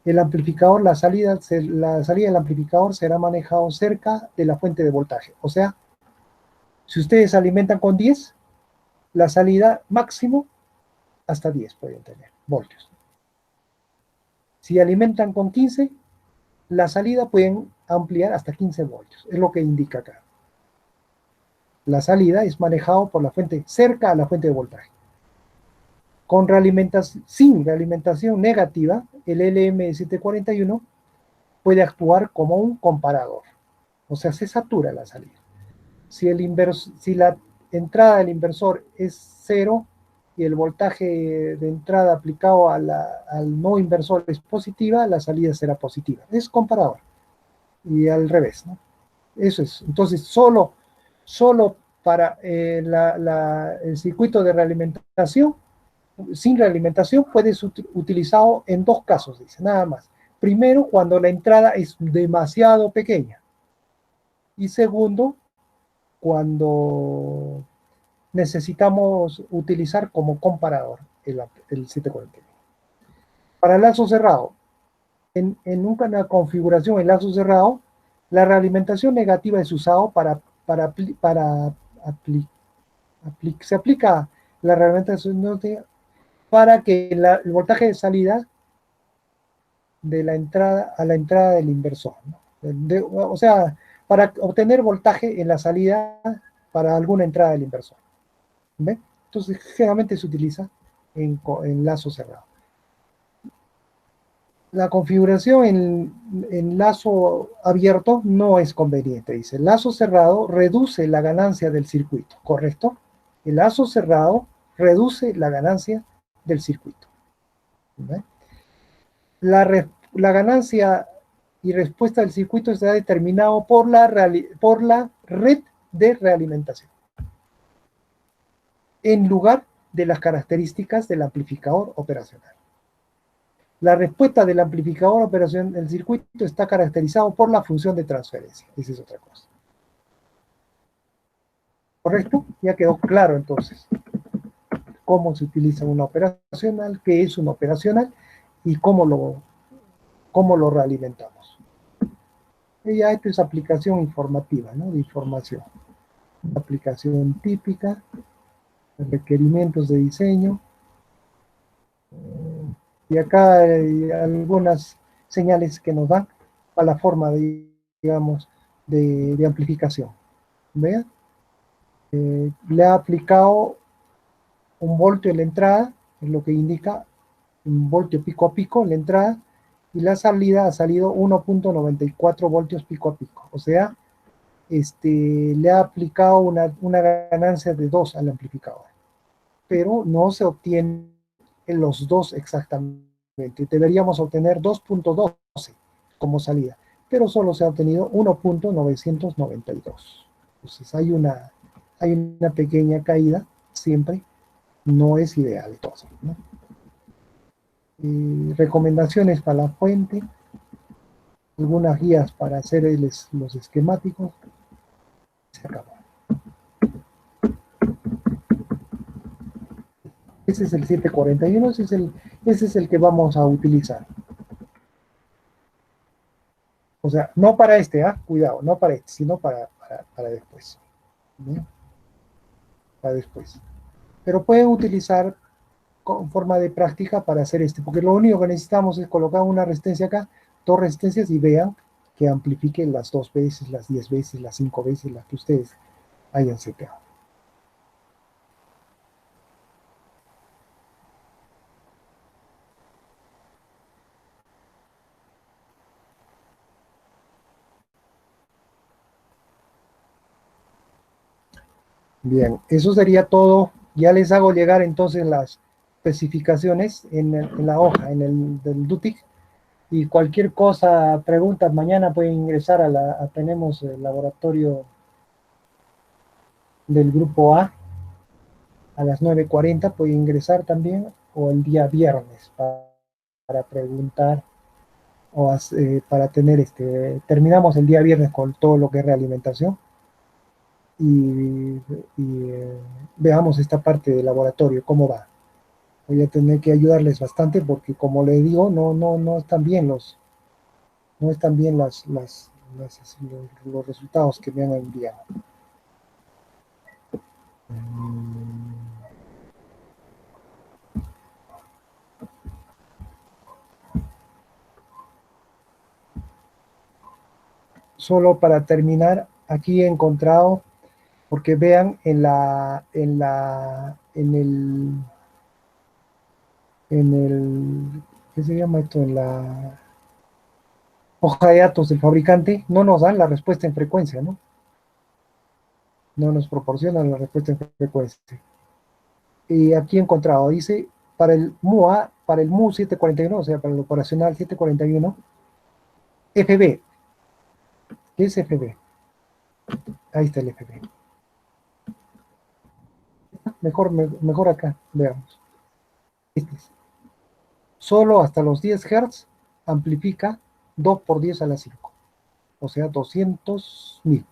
El amplificador, la salida del amplificador será manejado cerca de la fuente de voltaje. O sea, si ustedes alimentan con 10, la salida máximo hasta 10 pueden tener voltios. Si alimentan con 15, la salida pueden ampliar hasta 15 voltios. Es lo que indica acá. La salida es manejado por la fuente cerca a la fuente de voltaje. Sin realimentación negativa, el LM741 puede actuar como un comparador. O sea, se satura la salida. Si la entrada del inversor es 0 y el voltaje de entrada aplicado al no inversor es positiva, la salida será positiva. Es comparador. Y al revés, ¿no? Eso es. Entonces, solo para el circuito de realimentación, sin realimentación, puede ser utilizado en 2 casos, dice, nada más. Primero, cuando la entrada es demasiado pequeña. Y segundo, cuando necesitamos utilizar como comparador el 741. Para el lazo cerrado, en una configuración en lazo cerrado, la realimentación negativa es usado se aplica la realimentación para que el voltaje de salida de la entrada a la entrada del inversor, ¿no? O sea, para obtener voltaje en la salida para alguna entrada del inversor. ¿Ve? Entonces, generalmente se utiliza en lazo cerrado. La configuración en lazo abierto no es conveniente, dice. El lazo cerrado reduce la ganancia del circuito, ¿correcto? El lazo cerrado reduce la ganancia del circuito. ¿Ve? La ganancia y respuesta del circuito está determinado por la red de realimentación, en lugar de las características del amplificador operacional. La respuesta del amplificador operacional del circuito está caracterizado por la función de transferencia. Esa es otra cosa. ¿Correcto? Ya quedó claro entonces cómo se utiliza una operacional, qué es una operacional y cómo lo realimentamos. Y ya esto es aplicación informativa, ¿no? De información. Aplicación típica, requerimientos de diseño. Y acá hay algunas señales que nos dan a la forma digamos, de amplificación. ¿Vean? Le ha aplicado un voltio en la entrada, es lo que indica un voltio pico a pico en la entrada, y la salida ha salido 1.94 voltios pico a pico. O sea, le ha aplicado una ganancia de 2 al amplificador. Pero no se obtiene en los 2 exactamente. Deberíamos obtener 2.12 como salida, pero solo se ha obtenido 1.992. Entonces hay una pequeña caída, siempre no es ideal entonces, ¿no? Recomendaciones para la fuente, algunas guías para hacer los esquemáticos. Se acabó. Ese es el 741, ese es el que vamos a utilizar. O sea, no para cuidado, no para este, sino para después. ¿Bien? Para después. Pero pueden utilizar con forma de práctica para hacer porque lo único que necesitamos es colocar una resistencia acá, 2 resistencias, y vean que amplifique las 2 veces, las 10 veces, las 5 veces, las que ustedes hayan seteado. Bien, eso sería todo. Ya les hago llegar entonces las especificaciones en la hoja, del DUTIC. Y cualquier cosa, preguntas, mañana pueden ingresar tenemos el laboratorio del grupo A las 9:40, pueden ingresar también o el día viernes para preguntar para tener terminamos el día viernes con todo lo que es realimentación y, veamos esta parte del laboratorio, cómo va. Voy a tener que ayudarles bastante porque, como le digo, no están bien no están bien los resultados que me han enviado. Solo para terminar, aquí he encontrado, porque vean ¿qué se llama esto? En la hoja de datos del fabricante, no nos dan la respuesta en frecuencia, ¿no? No nos proporcionan la respuesta en frecuencia. Y aquí he encontrado, dice, para el MUA, para el MU 741, o sea, para el operacional 741, FB. ¿Qué es FB? Ahí está el FB. Mejor acá, veamos. Este es. Solo hasta los 10 Hz amplifica 2 por 10 a la 5, o sea, 200.000.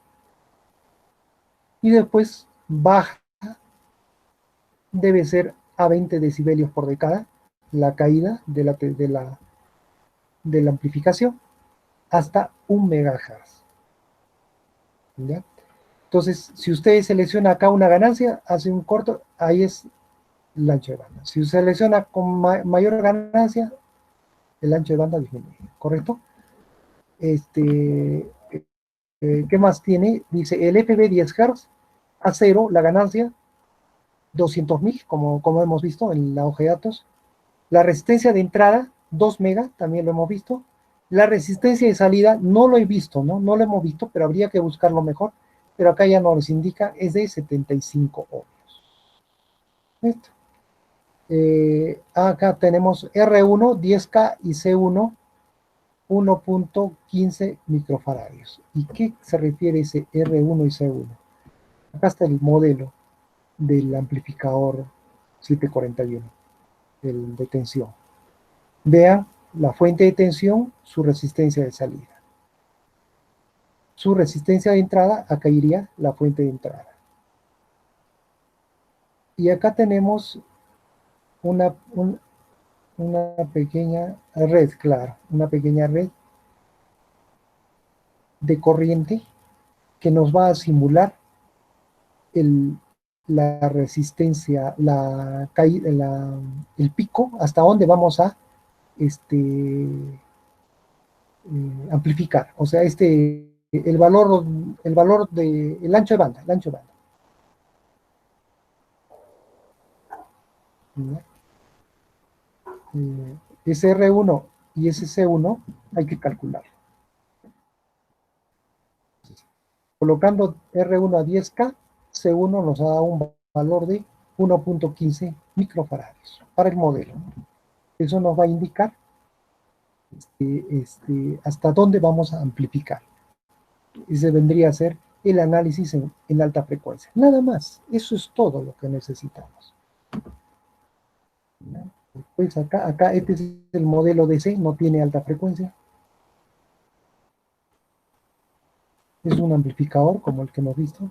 Y después baja, debe ser a 20 decibelios por decada, la caída de la amplificación, hasta 1 MHz. ¿Ya? Entonces, si usted selecciona acá una ganancia, hace un corto, ahí es el ancho de banda. Si usted selecciona con mayor ganancia, el ancho de banda disminuye, ¿correcto? ¿Qué más tiene? Dice el FB 10 Hz a cero, la ganancia 200.000, como hemos visto en la hoja de datos. La resistencia de entrada 2 mega, también lo hemos visto. La resistencia de salida no lo he visto, ¿no? Lo hemos visto, pero habría que buscarlo mejor. Pero acá ya nos indica, es de 75 ohmios. ¿Listo? Acá tenemos R1, 10K y C1, 1.15 microfaradios. ¿Y qué se refiere ese R1 y C1? Acá está el modelo del amplificador 741, el de tensión. Vean la fuente de tensión, su resistencia de salida. Su resistencia de entrada, acá iría la fuente de entrada. Y acá tenemos una pequeña red, claro, una pequeña red de corriente que nos va a simular la resistencia, la caída, el pico, hasta dónde vamos a amplificar. O sea, el valor el ancho de banda, ese R1 y ese C1 hay que calcularlo. Colocando R1 a 10K, C1 nos da un valor de 1.15 microfaradios para el modelo. Eso nos va a indicar hasta dónde vamos a amplificar. Ese vendría a ser el análisis en alta frecuencia. Nada más, eso es todo lo que necesitamos. Pues acá este es el modelo DC, no tiene alta frecuencia. Es un amplificador como el que hemos visto.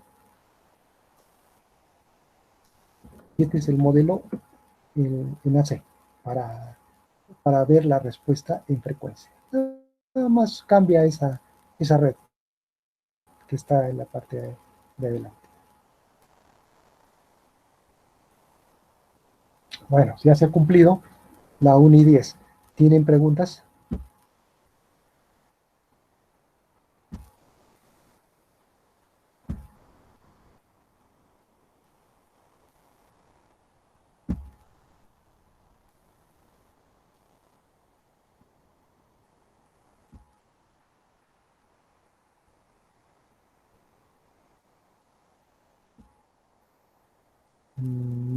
Y este es el modelo en AC para ver la respuesta en frecuencia. Nada más cambia esa red que está en la parte de adelante. Bueno, ya se ha cumplido la 1 y 10. ¿Tienen preguntas?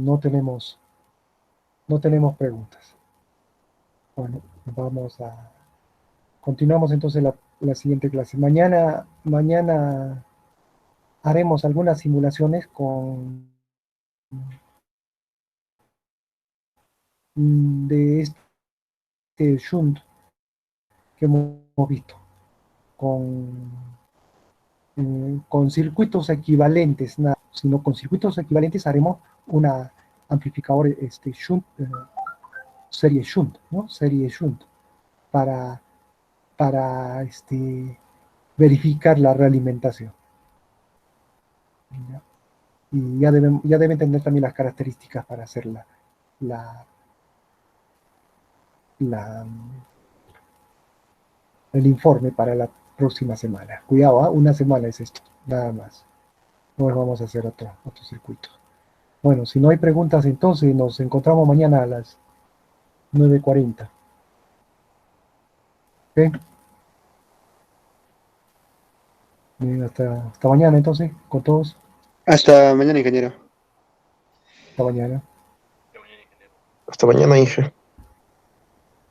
No tenemos preguntas. Bueno, continuamos entonces la siguiente clase. Mañana haremos algunas simulaciones con de este shunt que hemos visto, con circuitos equivalentes, sino con circuitos equivalentes haremos una amplificador shunt, serie shunt, ¿no? Serie shunt, para, para verificar la realimentación. ¿Ya? Y ya deben tener también las características para hacer el informe para la próxima semana. Cuidado, una semana es esto, nada más. No vamos a hacer otro circuito. Bueno, si no hay preguntas, entonces nos encontramos mañana a las 9:40. ¿Ok? Bien, hasta mañana entonces, con todos. Hasta mañana, ingeniero. Hasta mañana. Hasta mañana, Inge.